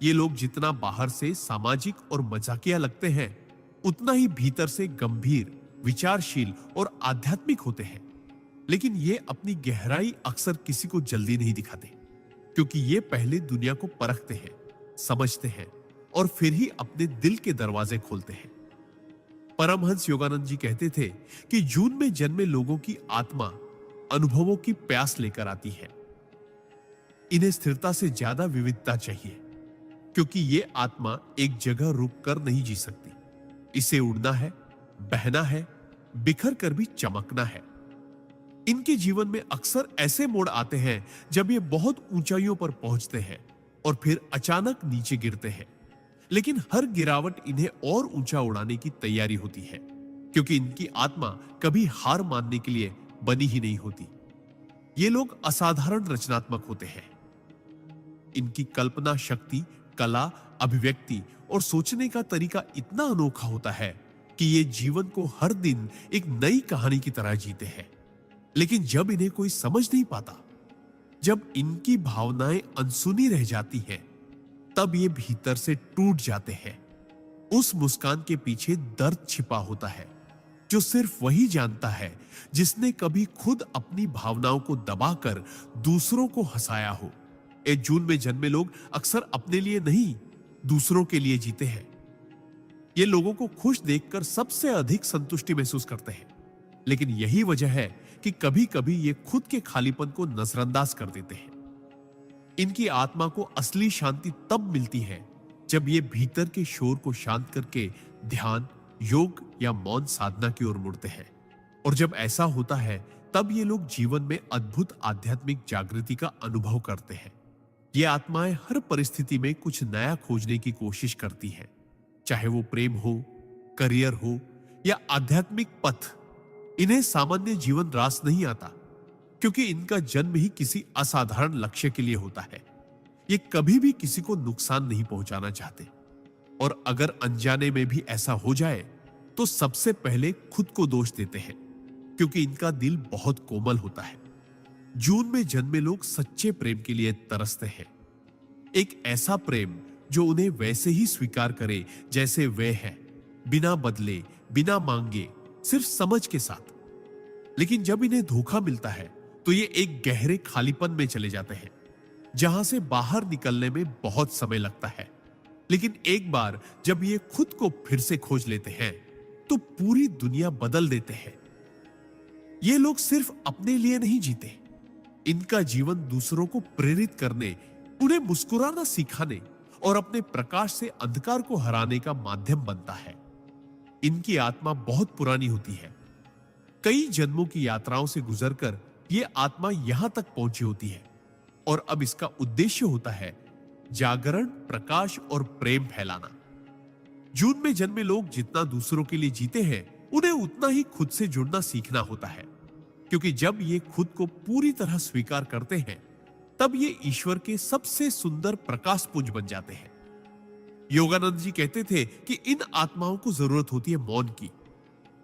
ये लोग जितना बाहर से सामाजिक और मजाकिया लगते हैं, उतना ही भीतर से गंभीर, विचारशील और आध्यात्मिक होते हैं। लेकिन ये अपनी गहराई अक्सर किसी को जल्दी नहीं दिखाते, क्योंकि ये पहले दुनिया को परखते हैं, समझते हैं और फिर ही अपने दिल के दरवाजे खोलते हैं। परमहंस योगानंद जी कहते थे कि जून में जन्मे लोगों की आत्मा अनुभवों की प्यास लेकर आती है। इन्हें स्थिरता से ज्यादा विविधता चाहिए, क्योंकि ये आत्मा एक जगह रुक कर नहीं जी सकती। इसे उड़ना है, बहना है, बिखर कर भी चमकना है। इनके जीवन में अक्सर ऐसे मोड़ आते हैं जब ये बहुत ऊंचाइयों पर पहुंचते हैं और फिर अचानक नीचे गिरते हैं। लेकिन हर गिरावट इन्हें और ऊंचा उड़ाने की तैयारी होती है, क्योंकि इनकी आत्मा कभी हार मानने के लिए बनी ही नहीं होती। ये लोग असाधारण रचनात्मक होते हैं। इनकी कल्पना शक्ति, कला, अभिव्यक्ति और सोचने का तरीका इतना अनोखा होता है कि ये जीवन को हर दिन एक नई कहानी की तरह जीते हैं। लेकिन जब इन्हें कोई समझ नहीं पाता, जब इनकी भावनाएं अनसुनी रह जाती हैं, तब ये भीतर से टूट जाते हैं। उस मुस्कान के पीछे दर्द छिपा होता है, जो सिर्फ वही जानता है जिसने कभी खुद अपनी भावनाओं को दबाकर दूसरों को हंसाया हो। ए जून में जन्मे लोग अक्सर अपने लिए नहीं, दूसरों के लिए जीते हैं। ये लोगों को खुश देखकर सबसे अधिक संतुष्टि महसूस करते हैं, लेकिन यही वजह है कि कभी कभी ये खुद के खालीपन को नजरअंदाज कर देते हैं। इनकी आत्मा को असली शांति तब मिलती है जब ये भीतर के शोर को शांत करके ध्यान, योग या मौन साधना की ओर मुड़ते हैं। और जब ऐसा होता है, तब ये लोग जीवन में अद्भुत आध्यात्मिक जागृति का अनुभव करते हैं। ये आत्माएं हर परिस्थिति में कुछ नया खोजने की कोशिश करती हैं, चाहे वो प्रेम हो, करियर हो या आध्यात्मिक पथ। इन्हें सामान्य जीवन रास नहीं आता, क्योंकि इनका जन्म ही किसी असाधारण लक्ष्य के लिए होता है। ये कभी भी किसी को नुकसान नहीं पहुंचाना चाहते, और अगर अनजाने में भी ऐसा हो जाए तो सबसे पहले खुद को दोष देते हैं, क्योंकि इनका दिल बहुत कोमल होता है। जून में जन्मे लोग सच्चे प्रेम के लिए तरसते हैं। एक ऐसा प्रेम जो उन्हें वैसे ही स्वीकार करे जैसे वे हैं, बिना बदले, बिना मांगे, सिर्फ समझ के साथ। लेकिन जब इन्हें धोखा मिलता है तो ये एक गहरे खालीपन में चले जाते हैं, जहां से बाहर निकलने में बहुत समय लगता है। लेकिन एक बार जब ये खुद को फिर से खोज लेते हैं तो पूरी दुनिया बदल देते हैं। ये लोग सिर्फ अपने लिए नहीं जीते, इनका जीवन दूसरों को प्रेरित करने, उन्हें मुस्कुराना सिखाने और अपने प्रकाश से अंधकार को हराने का माध्यम बनता है। इनकी आत्मा बहुत पुरानी होती है। कई जन्मों की यात्राओं से गुजरकर यह आत्मा यहां तक पहुंची होती है, और अब इसका उद्देश्य होता है जागरण, प्रकाश और प्रेम फैलाना। जून में जन्मे लोग जितना दूसरों के लिए जीते हैं, उन्हें उतना ही खुद से जुड़ना सीखना होता है, क्योंकि जब ये खुद को पूरी तरह स्वीकार करते हैं, तब ये ईश्वर के सबसे सुंदर प्रकाश पुंज बन जाते हैं। योगानंद जी कहते थे कि इन आत्माओं को जरूरत होती है मौन की,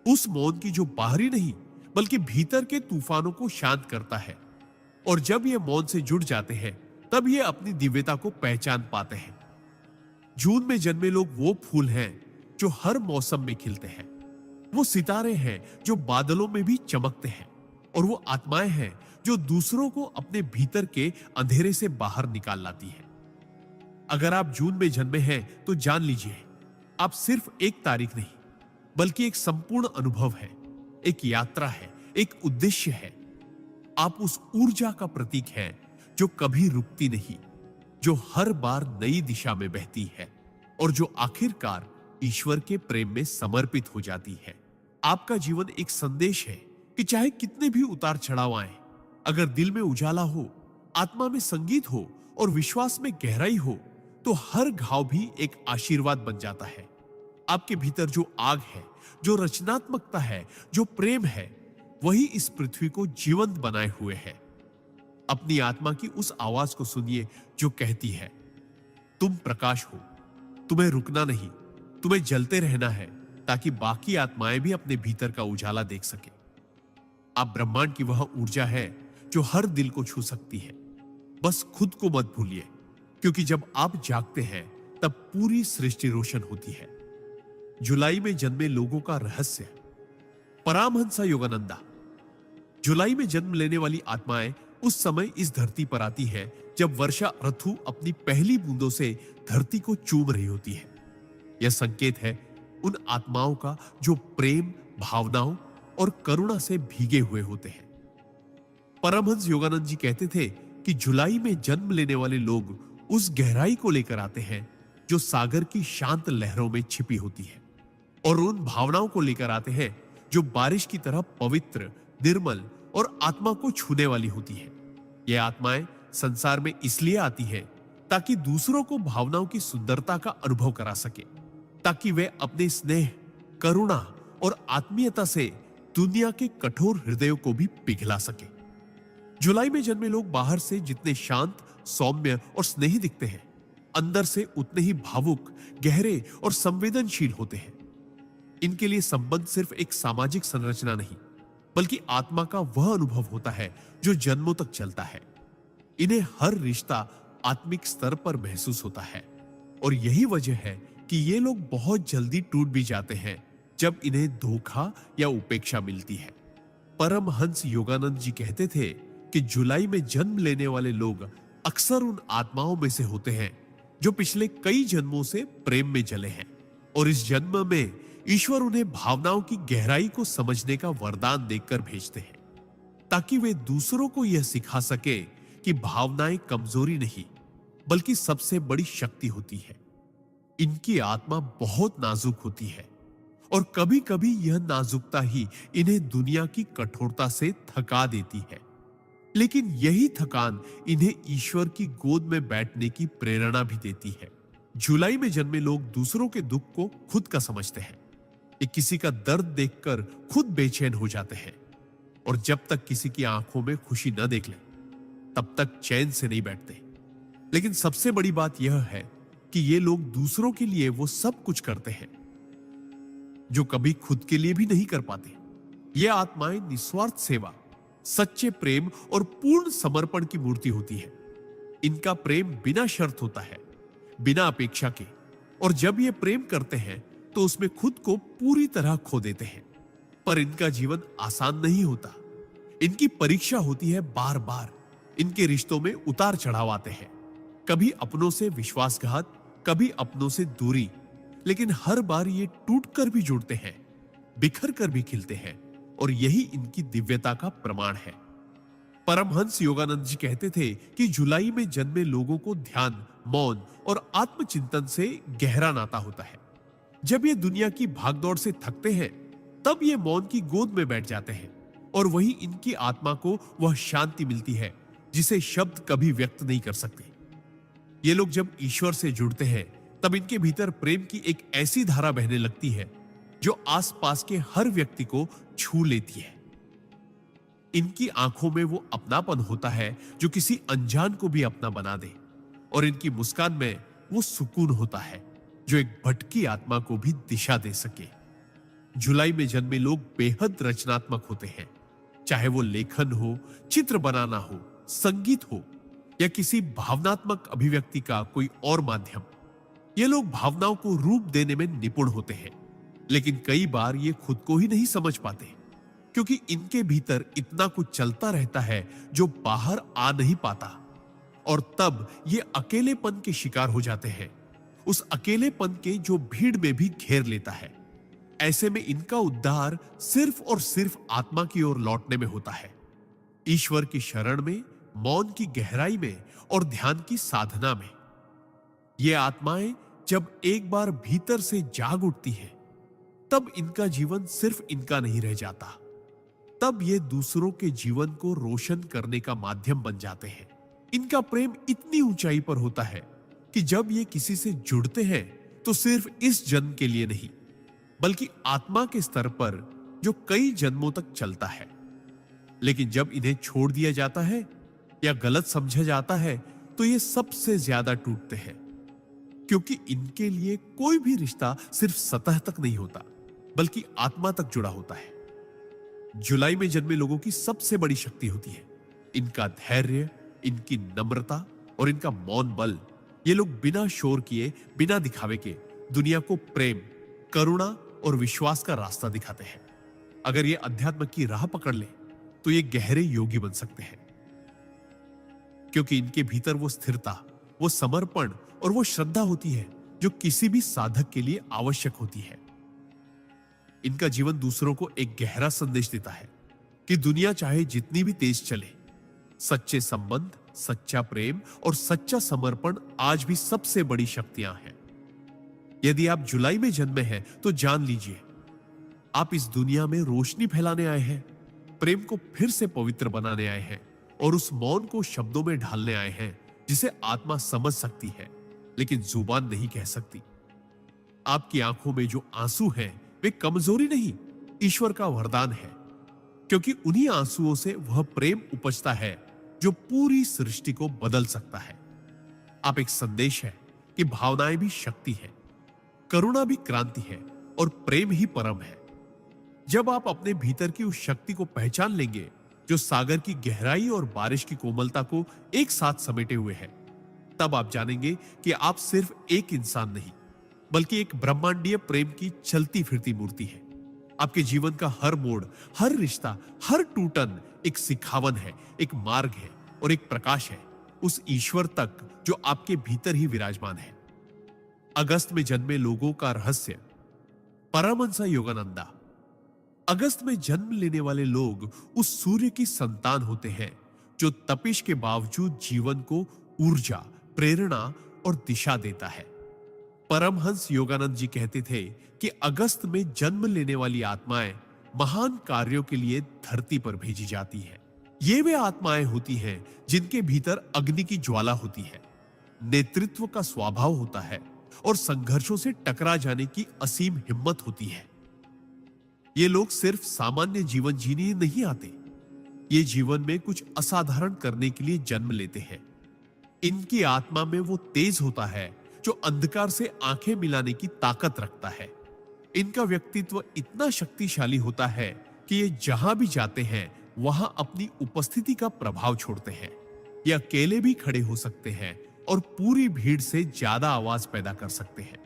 उस मौन की जो बाहरी नहीं बल्कि भीतर के तूफानों को शांत करता है। और जब ये मौन से जुड़ जाते हैं, तब ये अपनी दिव्यता को पहचान पाते हैं। जून में जन्मे लोग वो फूल हैं जो हर मौसम में खिलते हैं, वो सितारे हैं जो बादलों में भी चमकते हैं, और वो आत्माएं हैं जो दूसरों को अपने भीतर के अंधेरे से बाहर निकाल लाती है। अगर आप जून में जन्मे हैं तो जान लीजिए, आप सिर्फ एक तारीख नहीं बल्कि एक संपूर्ण अनुभव है, एक यात्रा है, एक उद्देश्य है। आप उस ऊर्जा का प्रतीक हैं जो कभी रुकती नहीं, जो हर बार नई दिशा में बहती है और जो आखिरकार ईश्वर के प्रेम में समर्पित हो जाती है। आपका जीवन एक संदेश है कि चाहे कितने भी उतार चढ़ाव आए, अगर दिल में उजाला हो, आत्मा में संगीत हो और विश्वास में गहराई हो, तो हर घाव भी एक आशीर्वाद बन जाता है। आपके भीतर जो आग है, जो रचनात्मकता है, जो प्रेम है, वही इस पृथ्वी को जीवंत बनाए हुए है। अपनी आत्मा की उस आवाज को सुनिए जो कहती है, तुम प्रकाश हो, तुम्हें रुकना नहीं, तुम्हें जलते रहना है, ताकि बाकी आत्माएं भी अपने भीतर का उजाला देख सके। आप ब्रह्मांड की वह ऊर्जा है जो हर दिल को छू सकती है। बस खुद को मत भूलिए, क्योंकि जब आप जागते हैं तब पूरी सृष्टि रोशन होती है। जुलाई में जन्मे लोगों का रहस्य। परमहंस योगानंदा। जुलाई में जन्म लेने वाली आत्माएं उस समय इस धरती पर आती है जब वर्षा ऋतु अपनी पहली बूंदों से धरती को चूम रही होती है। यह संकेत है उन आत्माओं का जो प्रेम, भावनाओं और करुणा से भीगे हुए होते हैं। परमहंस योगानंद जी कहते थे कि जुलाई में जन्म लेने वाले लोग उस गहराई को लेकर आते हैं जो सागर की शांत लहरों में छिपी होती है, और उन भावनाओं को लेकर आते हैं जो बारिश की तरह पवित्र, निर्मल और आत्मा को छूने वाली होती है। ये आत्माएं संसार में इसलिए आती है ताकि दूसरों को भावनाओं की सुंदरता का अनुभव करा सके, ताकि वे अपने स्नेह, करुणा और आत्मीयता से दुनिया के कठोर हृदयों को भी पिघला सके। जुलाई में जन्मे लोग बाहर से जितने शांत, सौम्य और स्नेही दिखते हैं, अंदर से उतने ही भावुक, गहरे और संवेदनशील होते हैं। इनके लिए संबंध सिर्फ एक सामाजिक संरचना नहीं, बल्कि आत्मा का वह अनुभव होता है जो जन्मों तक चलता है। इन्हें हर रिश्ता आत्मिक स्तर पर महसूस होता है, और यही वजह है कि ये लोग बहुत जल्दी टूट भी जाते हैं जब इन्हें धोखा या उपेक्षा मिलती है। परमहंस योगानंद जी कहते थे कि जुलाई में जन्म लेने वाले लोग अक्सर उन आत्माओं में से होते हैं जो पिछले कई जन्मों से प्रेम में जले हैं, और इस जन्म में ईश्वर उन्हें भावनाओं की गहराई को समझने का वरदान देकर भेजते हैं, ताकि वे दूसरों को यह सिखा सके कि भावनाएं कमजोरी नहीं, बल्कि सबसे बड़ी शक्ति होती है। इनकी आत्मा बहुत नाजुक होती है, और कभी कभी यह नाजुकता ही इन्हें दुनिया की कठोरता से थका देती है। लेकिन यही थकान इन्हें ईश्वर की गोद में बैठने की प्रेरणा भी देती है। जुलाई में जन्मे लोग दूसरों के दुख को खुद का समझते हैं। ये किसी का दर्द देखकर खुद बेचैन हो जाते हैं, और जब तक किसी की आंखों में खुशी न देख ले, तब तक चैन से नहीं बैठते। लेकिन सबसे बड़ी बात यह है कि ये लोग दूसरों के लिए वो सब कुछ करते हैं जो कभी खुद के लिए भी नहीं कर पाते। ये आत्माएं निस्वार्थ सेवा, सच्चे प्रेम और पूर्ण समर्पण की मूर्ति होती है। इनका प्रेम बिना शर्त होता है, बिना अपेक्षा के, और जब ये प्रेम करते हैं तो उसमें खुद को पूरी तरह खो देते हैं। पर इनका जीवन आसान नहीं होता। इनकी परीक्षा होती है बार बार। इनके रिश्तों में उतार चढ़ाव आते हैं, कभी अपनों से विश्वासघात, कभी अपनों से दूरी, लेकिन हर बार ये टूटकर भी जुड़ते हैं, बिखर कर भी खिलते हैं, और यही इनकी दिव्यता का प्रमाण है। परमहंस योगानंद जी कहते थे कि जुलाई में जन्मे लोगों को ध्यान, मौन और आत्मचिंतन से गहरा नाता होता है। जब ये दुनिया की भागदौड़ से थकते हैं, तब ये मौन की गोद में बैठ जाते हैं, और वही इनकी आत्मा को वह शांति मिलती है जिसे शब्द कभी व्यक्त नहीं कर सकते। ये लोग जब ईश्वर से जुड़ते हैं, तब इनके भीतर प्रेम की एक ऐसी धारा बहने लगती है जो आसपास के हर व्यक्ति को छू लेती है। इनकी आंखों में वो अपनापन होता है जो किसी अनजान को भी अपना बना दे, और इनकी मुस्कान में वो सुकून होता है जो एक भटकी आत्मा को भी दिशा दे सके। जुलाई में जन्मे लोग बेहद रचनात्मक होते हैं, चाहे वो लेखन हो, चित्र बनाना हो, संगीत हो, या किसी भावनात्मक अभिव्यक्ति का कोई और माध्यम। ये लोग भावनाओं को रूप देने में निपुण होते हैं, लेकिन कई बार ये खुद को ही नहीं समझ पाते, क्योंकि इनके भीतर इतना कुछ चलता रहता है जो बाहर आ नहीं पाता, और तब ये अकेलेपन के शिकार हो जाते हैं, उस अकेलेपन के जो भीड़ में भी घेर लेता है। ऐसे में इनका उद्धार सिर्फ और सिर्फ आत्मा की ओर लौटने में होता है, ईश्वर की शरण में, मौन की गहराई में और ध्यान की साधना में। ये आत्माएं जब एक बार भीतर से जाग उठती हैं, तब इनका जीवन सिर्फ इनका नहीं रह जाता, तब ये दूसरों के जीवन को रोशन करने का माध्यम बन जाते हैं। इनका प्रेम इतनी ऊंचाई पर होता है कि जब ये किसी से जुड़ते हैं तो सिर्फ इस जन्म के लिए नहीं, बल्कि आत्मा के स्तर पर जो कई जन्मों तक चलता है। लेकिन जब इन्हें छोड़ दिया जाता है या गलत समझा जाता है, तो ये सबसे ज्यादा टूटते हैं, क्योंकि इनके लिए कोई भी रिश्ता सिर्फ सतह तक नहीं होता, बल्कि आत्मा तक जुड़ा होता है। जुलाई में जन्मे लोगों की सबसे बड़ी शक्ति होती है इनका धैर्य, इनकी नम्रता और इनका मौन बल। ये लोग बिना शोर किए, बिना दिखावे के दुनिया को प्रेम, करुणा और विश्वास का रास्ता दिखाते हैं। अगर ये अध्यात्म की राह पकड़ ले तो ये गहरे योगी बन सकते हैं, क्योंकि इनके भीतर वो स्थिरता, वो समर्पण और वो श्रद्धा होती है जो किसी भी साधक के लिए आवश्यक होती है। इनका जीवन दूसरों को एक गहरा संदेश देता है कि दुनिया चाहे जितनी भी तेज चले, सच्चे संबंध, सच्चा प्रेम और सच्चा समर्पण आज भी सबसे बड़ी शक्तियां हैं। यदि आप जुलाई में जन्मे हैं तो जान लीजिए, आप इस दुनिया में रोशनी फैलाने आए हैं, प्रेम को फिर से पवित्र बनाने आए हैं और उस मौन को शब्दों में ढालने आए हैं जिसे आत्मा समझ सकती है लेकिन जुबान नहीं कह सकती। आपकी आंखों में जो आंसू हैं वे कमजोरी नहीं, ईश्वर का वरदान है, क्योंकि उन्हीं आंसुओं से वह प्रेम उपजता है जो पूरी सृष्टि को बदल सकता है। आप एक संदेश है कि भावनाएं भी शक्ति है, करुणा भी क्रांति है और प्रेम ही परम है। जब आप अपने भीतर की उस शक्ति को पहचान लेंगे जो सागर की गहराई और बारिश की कोमलता को एक साथ समेटे हुए है, तब आप जानेंगे कि आप सिर्फ एक इंसान नहीं बल्कि एक ब्रह्मांडीय प्रेम की चलती फिरती मूर्ति है। आपके जीवन का हर मोड़, हर रिश्ता, हर टूटन एक सिखावन है, एक मार्ग है और एक प्रकाश है उस ईश्वर तक जो आपके भीतर ही विराजमान है। अगस्त में जन्मे लोगों का रहस्य। परमहंस योगानंदा। अगस्त में जन्म लेने वाले लोग उस सूर्य की संतान होते हैं जो तपिश के बावजूद जीवन को ऊर्जा, प्रेरणा और दिशा देता है। परमहंस योगानंद जी कहते थे कि अगस्त में जन्म लेने वाली आत्माएं महान कार्यों के लिए धरती पर भेजी जाती है। ये वे आत्माएं होती हैं जिनके भीतर अग्नि की ज्वाला होती है, नेतृत्व का स्वभाव होता है और संघर्षों से टकरा जाने की असीम हिम्मत होती है। ये लोग सिर्फ सामान्य जीवन जीने नहीं आते, ये जीवन में कुछ असाधारण करने के लिए जन्म लेते हैं। इनकी आत्मा में वो तेज होता है जो अंधकार से आंखें मिलाने की ताकत रखता है। इनका व्यक्तित्व इतना शक्तिशाली होता है कि ये जहां भी जाते हैं वहां अपनी उपस्थिति का प्रभाव छोड़ते हैं। ये अकेले भी खड़े हो सकते हैं और पूरी भीड़ से ज्यादा आवाज पैदा कर सकते हैं।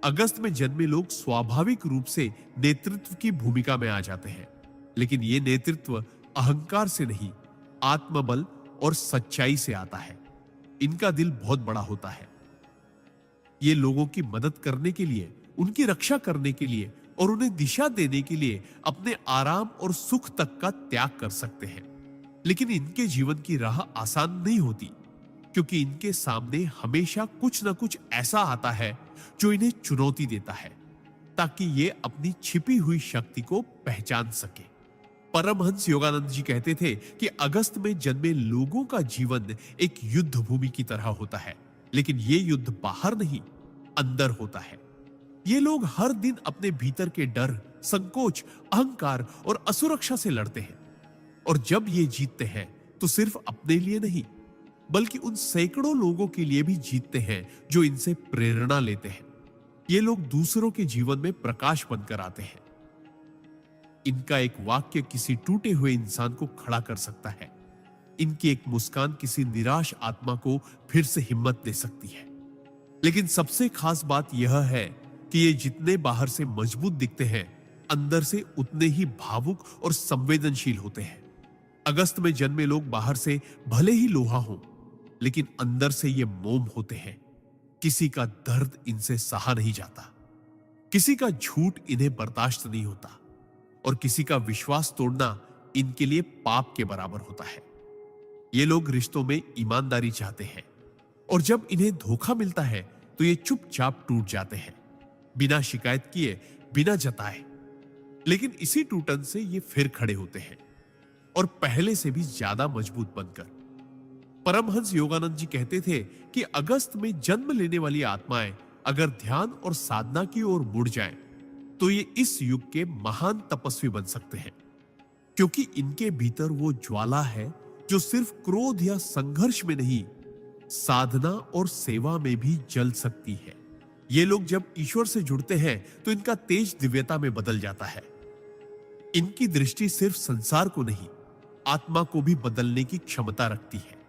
अगस्त में जन्मे लोग स्वाभाविक रूप से नेतृत्व की भूमिका में आ जाते हैं, लेकिन ये नेतृत्व अहंकार से नहीं, आत्मबल और सच्चाई से आता है। इनका दिल बहुत बड़ा होता है। ये लोगों की मदद करने के लिए, उनकी रक्षा करने के लिए और उन्हें दिशा देने के लिए अपने आराम और सुख तक का त्याग कर सकते हैं। लेकिन इनके जीवन की राह आसान नहीं होती, क्योंकि इनके सामने हमेशा कुछ न कुछ ऐसा आता है जो इन्हें चुनौती देता है ताकि ये अपनी छिपी हुई शक्ति को पहचान सके। परमहंस योगानंद जी कहते थे कि अगस्त में जन्मे लोगों का जीवन एक युद्ध भूमि की तरह होता है, लेकिन ये युद्ध बाहर नहीं, अंदर होता है। ये लोग हर दिन अपने भीतर के डर, संकोच, अहंकार और असुरक्षा से लड़ते हैं, और जब ये जीतते हैं तो सिर्फ अपने लिए नहीं बल्कि उन सैकड़ों लोगों के लिए भी जीतते हैं जो इनसे प्रेरणा लेते हैं। ये लोग दूसरों के जीवन में प्रकाश बनकर आते हैं। इनका एक वाक्य किसी टूटे हुए इंसान को खड़ा कर सकता है। इनकी एक मुस्कान किसी निराश आत्मा को फिर से हिम्मत दे सकती है। लेकिन सबसे खास बात यह है कि ये जितने बाहर से मजबूत दिखते हैं, अंदर से उतने ही भावुक और संवेदनशील होते हैं। अगस्त में जन्मे लोग बाहर से भले ही लोहा हों, लेकिन अंदर से ये मोम होते हैं। किसी का दर्द इनसे सहा नहीं जाता, किसी का झूठ इन्हें बर्दाश्त नहीं होता और किसी का विश्वास तोड़ना इनके लिए पाप के बराबर होता है। ये लोग रिश्तों में ईमानदारी चाहते हैं और जब इन्हें धोखा मिलता है तो ये चुपचाप टूट जाते हैं, बिना शिकायत किए, बिना जताए। लेकिन इसी टूटन से ये फिर खड़े होते हैं और पहले से भी ज्यादा मजबूत बनकर। परमहंस योगानंद जी कहते थे कि अगस्त में जन्म लेने वाली आत्माएं अगर ध्यान और साधना की ओर मुड़ जाएं, तो ये इस युग के महान तपस्वी बन सकते हैं, क्योंकि इनके भीतर वो ज्वाला है जो सिर्फ क्रोध या संघर्ष में नहीं, साधना और सेवा में भी जल सकती है। ये लोग जब ईश्वर से जुड़ते हैं तो इनका तेज दिव्यता में बदल जाता है। इनकी दृष्टि सिर्फ संसार को नहीं, आत्मा को भी बदलने की क्षमता रखती है।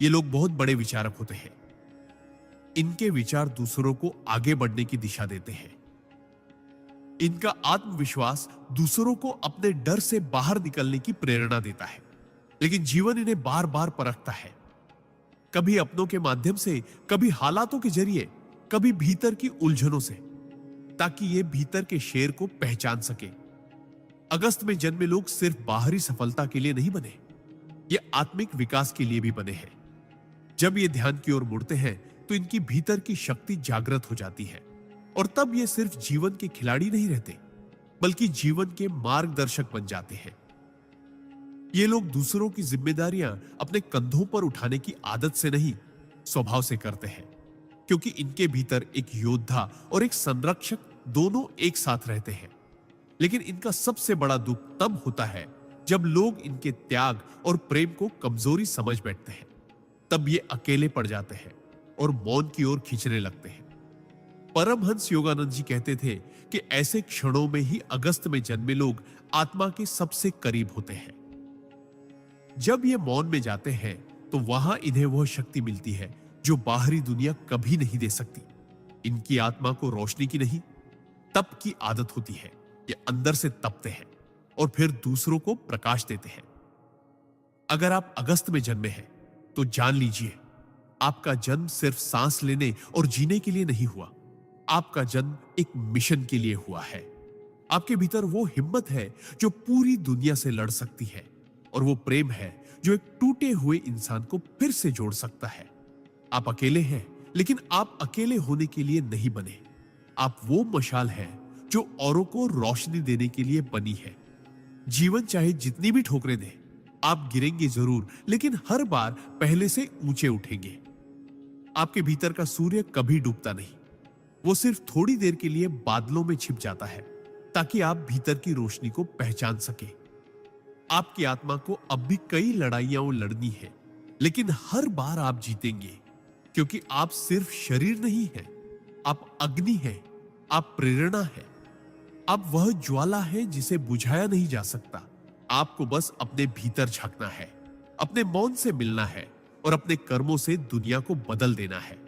ये लोग बहुत बड़े विचारक होते हैं। इनके विचार दूसरों को आगे बढ़ने की दिशा देते हैं। इनका आत्मविश्वास दूसरों को अपने डर से बाहर निकलने की प्रेरणा देता है। लेकिन जीवन इन्हें बार बार परखता है, कभी अपनों के माध्यम से, कभी हालातों के जरिए, कभी भीतर की उलझनों से, ताकि ये भीतर के शेर को पहचान सके। अगस्त में जन्मे लोग सिर्फ बाहरी सफलता के लिए नहीं बने, ये आत्मिक विकास के लिए भी बने हैं। जब ये ध्यान की ओर मुड़ते हैं तो इनकी भीतर की शक्ति जागृत हो जाती है और तब ये सिर्फ जीवन के खिलाड़ी नहीं रहते, बल्कि जीवन के मार्गदर्शक बन जाते हैं। ये लोग दूसरों की जिम्मेदारियां अपने कंधों पर उठाने की आदत से नहीं, स्वभाव से करते हैं, क्योंकि इनके भीतर एक योद्धा और एक संरक्षक दोनों एक साथ रहते हैं। लेकिन इनका सबसे बड़ा दुख तब होता है जब लोग इनके त्याग और प्रेम को कमजोरी समझ बैठते हैं। तब ये अकेले पड़ जाते हैं और मौन की ओर खींचने लगते हैं। परमहंस योगानंद जी कहते थे कि ऐसे क्षणों में ही अगस्त में जन्मे लोग आत्मा के सबसे करीब होते हैं। जब ये मौन में जाते हैं तो वहां इन्हें वह शक्ति मिलती है जो बाहरी दुनिया कभी नहीं दे सकती। इनकी आत्मा को रोशनी की नहीं, तप की आदत होती है। ये अंदर से तपते हैं और फिर दूसरों को प्रकाश देते हैं। अगर आप अगस्त में जन्मे हैं तो जान लीजिए, आपका जन्म सिर्फ सांस लेने और जीने के लिए नहीं हुआ। आपका जन्म एक मिशन के लिए हुआ है। आपके भीतर वो हिम्मत है जो पूरी दुनिया से लड़ सकती है, और वो प्रेम है जो एक टूटे हुए इंसान को फिर से जोड़ सकता है। आप अकेले हैं, लेकिन आप अकेले होने के लिए नहीं बने। आप वो मशाल है जो औरों को रोशनी देने के लिए बनी है। जीवन चाहे जितनी भी ठोकरें दे, आप गिरेंगे जरूर, लेकिन हर बार पहले से ऊंचे उठेंगे। आपके भीतर का सूर्य कभी डूबता नहीं, वो सिर्फ थोड़ी देर के लिए बादलों में छिप जाता है ताकि आप भीतर की रोशनी को पहचान सके। आपकी आत्मा को अब भी कई लड़ाइयां लड़नी है, लेकिन हर बार आप जीतेंगे, क्योंकि आप सिर्फ शरीर नहीं हैं, आप अग्नि हैं, आप प्रेरणा है, आप वह ज्वाला है जिसे बुझाया नहीं जा सकता। आपको बस अपने भीतर झांकना है, अपने मौन से मिलना है और अपने कर्मों से दुनिया को बदल देना है।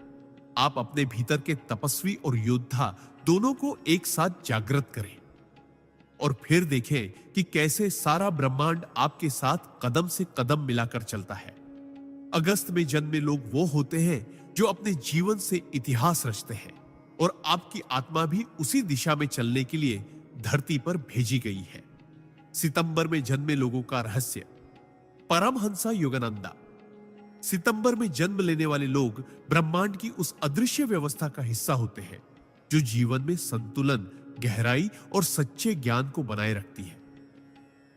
आप अपने भीतर के तपस्वी और योद्धा दोनों को एक साथ जागृत करें और फिर देखें कि कैसे सारा ब्रह्मांड आपके साथ कदम से कदम मिलाकर चलता है। अगस्त में जन्मे लोग वो होते हैं जो अपने जीवन से इतिहास रचते हैं, और आपकी आत्मा भी उसी दिशा में चलने के लिए धरती पर भेजी गई है। सितंबर में जन्मे लोगों का रहस्य। परमहंसा योगानंदा। सितंबर में जन्म लेने वाले लोग ब्रह्मांड की उस अदृश्य व्यवस्था का हिस्सा होते हैं जो जीवन में संतुलन, गहराई और सच्चे ज्ञान को बनाए रखती है।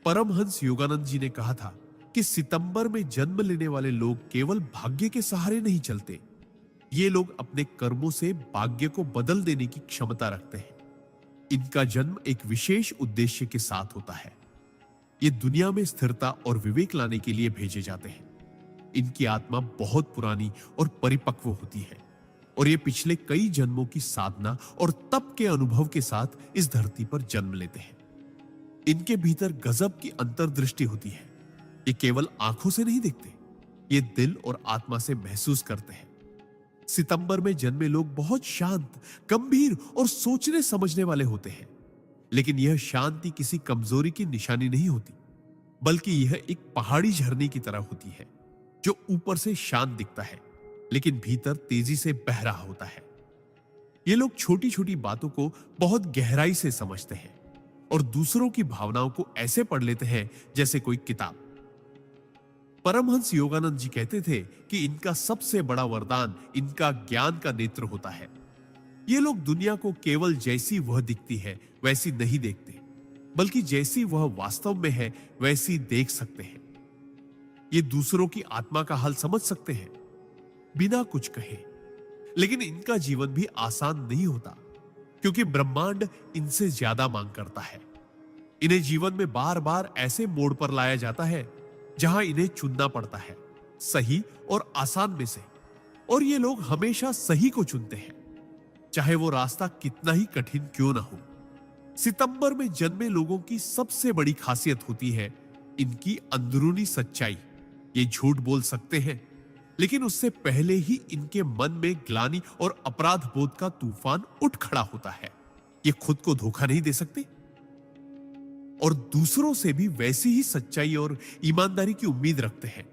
परमहंस योगानंद जी ने कहा था कि सितंबर में जन्म लेने वाले लोग केवल भाग्य के सहारे नहीं चलते, ये लोग अपने कर्मों से भाग्य को बदल देने की क्षमता रखते हैं। इनका जन्म एक विशेष उद्देश्य के साथ होता है। ये दुनिया में स्थिरता और विवेक लाने के लिए भेजे जाते हैं। इनकी आत्मा बहुत पुरानी और परिपक्व होती है, और ये पिछले कई जन्मों की साधना और तप के अनुभव के साथ इस धरती पर जन्म लेते हैं। इनके भीतर गजब की अंतर्दृष्टि होती है। ये केवल आंखों से नहीं देखते, ये दिल और आत्मा से महसूस करते हैं। सितंबर में जन्मे लोग बहुत शांत, गंभीर और सोचने समझने वाले होते हैं, लेकिन यह शांति किसी कमजोरी की निशानी नहीं होती, बल्कि यह एक पहाड़ी झरने की तरह होती है जो ऊपर से शांत दिखता है लेकिन भीतर तेजी से बह रहा होता है। ये लोग छोटी छोटी बातों को बहुत गहराई से समझते हैं और दूसरों की भावनाओं को ऐसे पढ़ लेते हैं जैसे कोई किताब। परमहंस योगानंद जी कहते थे कि इनका सबसे बड़ा वरदान इनका ज्ञान का नेत्र होता है। ये लोग दुनिया को केवल जैसी वह दिखती है वैसी नहीं देखते, बल्कि जैसी वह वास्तव में है वैसी देख सकते हैं। ये दूसरों की आत्मा का हाल समझ सकते हैं बिना कुछ कहे, लेकिन इनका जीवन भी आसान नहीं होता, क्योंकि ब्रह्मांड इनसे ज्यादा मांग करता है। इन्हें जीवन में बार बार ऐसे मोड़ पर लाया जाता है जहां इन्हें चुनना पड़ता है, सही और आसान में से, और ये लोग हमेशा सही को चुनते हैं, चाहे वो रास्ता कितना ही कठिन क्यों ना हो। सितंबर में जन्मे लोगों की सबसे बड़ी खासियत होती है इनकी अंदरूनी सच्चाई। ये झूठ बोल सकते हैं, लेकिन उससे पहले ही इनके मन में ग्लानि और अपराध बोध का तूफान उठ खड़ा होता है। ये खुद को धोखा नहीं दे सकते और दूसरों से भी वैसी ही सच्चाई और ईमानदारी की उम्मीद रखते हैं।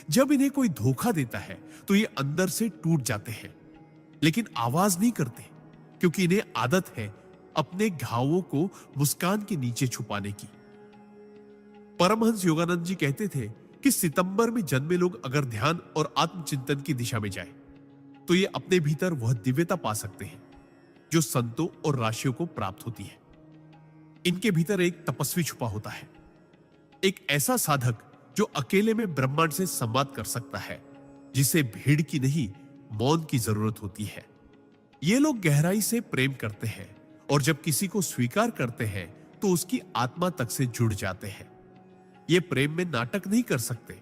जब इन्हें कोई धोखा देता है तो ये अंदर से टूट जाते हैं, लेकिन आवाज नहीं करते, क्योंकि इन्हें आदत है अपने घावों को मुस्कान के नीचे छुपाने की। परमहंस योगानंद जी कहते थे कि सितंबर में जन्मे लोग अगर ध्यान और आत्मचिंतन की दिशा में जाएं, तो ये अपने भीतर वह दिव्यता पा सकते हैं जो संतों और राशियों को प्राप्त होती है। इनके भीतर एक तपस्वी छुपा होता है, एक ऐसा साधक जो अकेले में ब्रह्मांड से संवाद कर सकता है, जिसे भीड़ की नहीं मौन की जरूरत होती है। ये लोग गहराई से प्रेम करते हैं और जब किसी को स्वीकार करते हैं तो उसकी आत्मा तक से जुड़ जाते हैं। ये प्रेम में नाटक नहीं कर सकते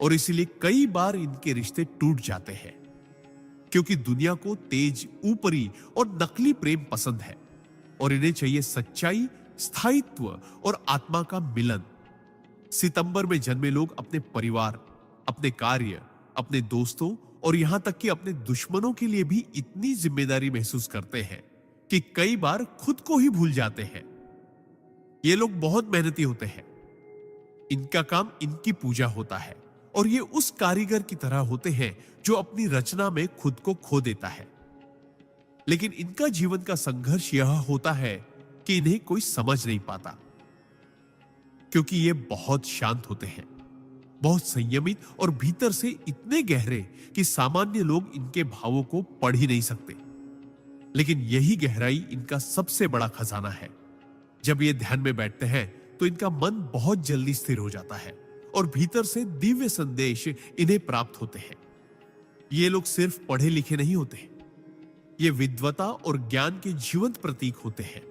और इसीलिए कई बार इनके रिश्ते टूट जाते हैं, क्योंकि दुनिया को तेज, ऊपरी और नकली प्रेम पसंद है और इन्हें चाहिए सच्चाई, स्थायित्व और आत्मा का मिलन। सितंबर में जन्मे लोग अपने परिवार, अपने कार्य, अपने दोस्तों और यहां तक कि अपने दुश्मनों के लिए भी इतनी जिम्मेदारी महसूस करते हैं कि कई बार खुद को ही भूल जाते हैं। ये लोग बहुत मेहनती होते हैं। इनका काम इनकी पूजा होता है और ये उस कारीगर की तरह होते हैं जो अपनी रचना में खुद को खो देता है। लेकिन इनका जीवन का संघर्ष यह होता है कि इन्हें कोई समझ नहीं पाता, क्योंकि ये बहुत शांत होते हैं, बहुत संयमित और भीतर से इतने गहरे कि सामान्य लोग इनके भावों को पढ़ ही नहीं सकते। लेकिन यही गहराई इनका सबसे बड़ा खजाना है। जब ये ध्यान में बैठते हैं तो इनका मन बहुत जल्दी स्थिर हो जाता है और भीतर से दिव्य संदेश इन्हें प्राप्त होते हैं। ये लोग सिर्फ पढ़े लिखे नहीं होते, ये विद्वता और ज्ञान के जीवंत प्रतीक होते हैं।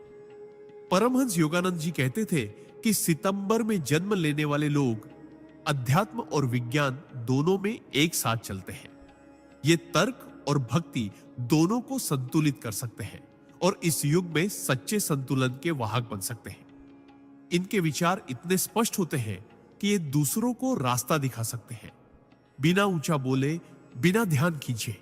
परमहंस योगानंद जी कहते थे कि सितंबर में जन्म लेने वाले लोग अध्यात्म और विज्ञान दोनों में एक साथ चलते हैं। ये तर्क और भक्ति दोनों को संतुलित कर सकते हैं और इस युग में सच्चे संतुलन के वाहक बन सकते हैं। इनके विचार इतने स्पष्ट होते हैं कि ये दूसरों को रास्ता दिखा सकते हैं, बिना ऊंचा बोले, बिना ध्यान खींचे।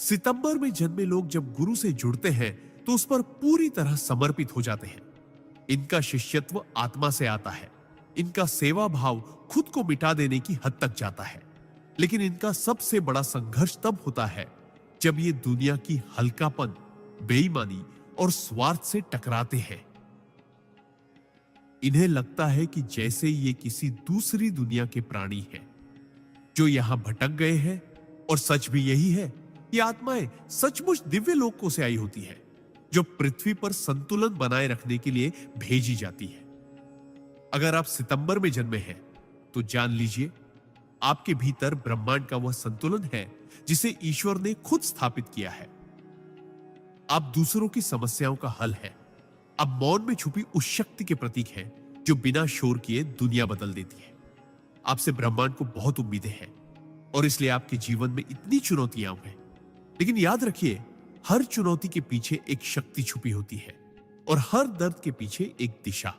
सितंबर में जन्मे लोग जब गुरु से जुड़ते हैं तो उस पर पूरी तरह समर्पित हो जाते हैं। इनका शिष्यत्व आत्मा से आता है। इनका सेवा भाव खुद को मिटा देने की हद तक जाता है। लेकिन इनका सबसे बड़ा संघर्ष तब होता है जब ये दुनिया की हल्कापन, बेईमानी और स्वार्थ से टकराते हैं। इन्हें लगता है कि जैसे ये किसी दूसरी दुनिया के प्राणी हैं, जो यहां भटक गए हैं, और सच भी यही है। ये आत्माएं सचमुच दिव्य लोकों से आई होती है, जो पृथ्वी पर संतुलन बनाए रखने के लिए भेजी जाती है। अगर आप सितंबर में जन्मे हैं तो जान लीजिए, आपके भीतर ब्रह्मांड का वह संतुलन है जिसे ईश्वर ने खुद स्थापित किया है। आप दूसरों की समस्याओं का हल है। आप मौन में छुपी उस शक्ति के प्रतीक हैं जो बिना शोर किए दुनिया बदल देती है। आपसे ब्रह्मांड को बहुत उम्मीदें हैं और इसलिए आपके जीवन में इतनी चुनौतियां हैं। लेकिन याद रखिए, हर चुनौती के पीछे एक शक्ति छुपी होती है और हर दर्द के पीछे एक दिशा।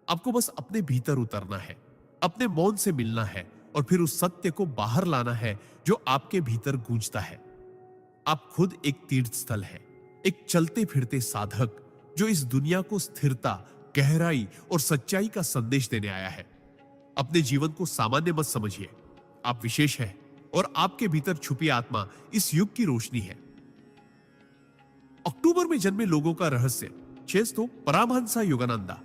आपको बस अपने भीतर उतरना है, अपने मौन से मिलना है और फिर उस सत्य को बाहर लाना है जो आपके भीतर गूंजता है। आप खुद एक तीर्थ स्थल है, एक चलते फिरते साधक जो इस दुनिया को स्थिरता, गहराई और सच्चाई का संदेश देने आया है। अपने जीवन को सामान्य मत समझिए। आप विशेष हैं और आपके भीतर छुपी आत्मा इस युग की रोशनी है। अक्टूबर में जन्मे लोगों का रहस्य। चेस्तो परमहंसा योगानंदा।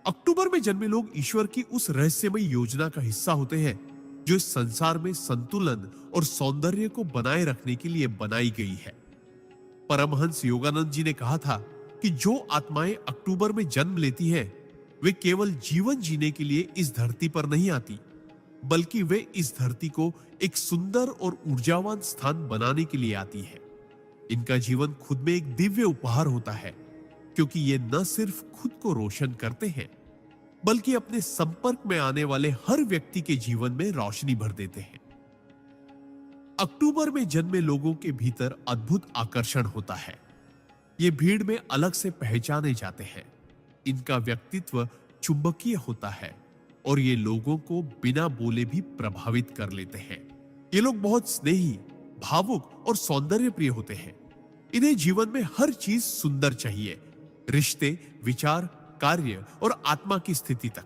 अक्टूबर में जन्मे लोग ईश्वर की उस रहस्यमय योजना का हिस्सा होते हैं जो इस संसार में संतुलन और सौंदर्य को बनाए रखने के लिए बनाई गई है। परमहंस योगानंद जी ने कहा था कि जो आत्माएं अक्टूबर में जन्म लेती हैं, वे केवल जीवन जीने के लिए इस धरती पर नहीं आती, बल्कि वे इस धरती को एक सुंदर और ऊर्जावान स्थान बनाने के लिए आती है। इनका जीवन खुद में एक दिव्य उपहार होता है, क्योंकि ये न सिर्फ खुद को रोशन करते हैं, बल्कि अपने संपर्क में आने वाले हर व्यक्ति के जीवन में रोशनी भर देते हैं। अक्टूबर में जन्मे लोगों के भीतर अद्भुत आकर्षण होता है। ये भीड़ में अलग से पहचाने जाते हैं। इनका व्यक्तित्व चुंबकीय होता है और ये लोगों को बिना बोले भी प्रभावित कर लेते हैं। ये लोग बहुत स्नेही, भावुक और सौंदर्य प्रिय होते हैं। इन्हें जीवन में हर चीज सुंदर चाहिए, रिश्ते, विचार, कार्य और आत्मा की स्थिति तक।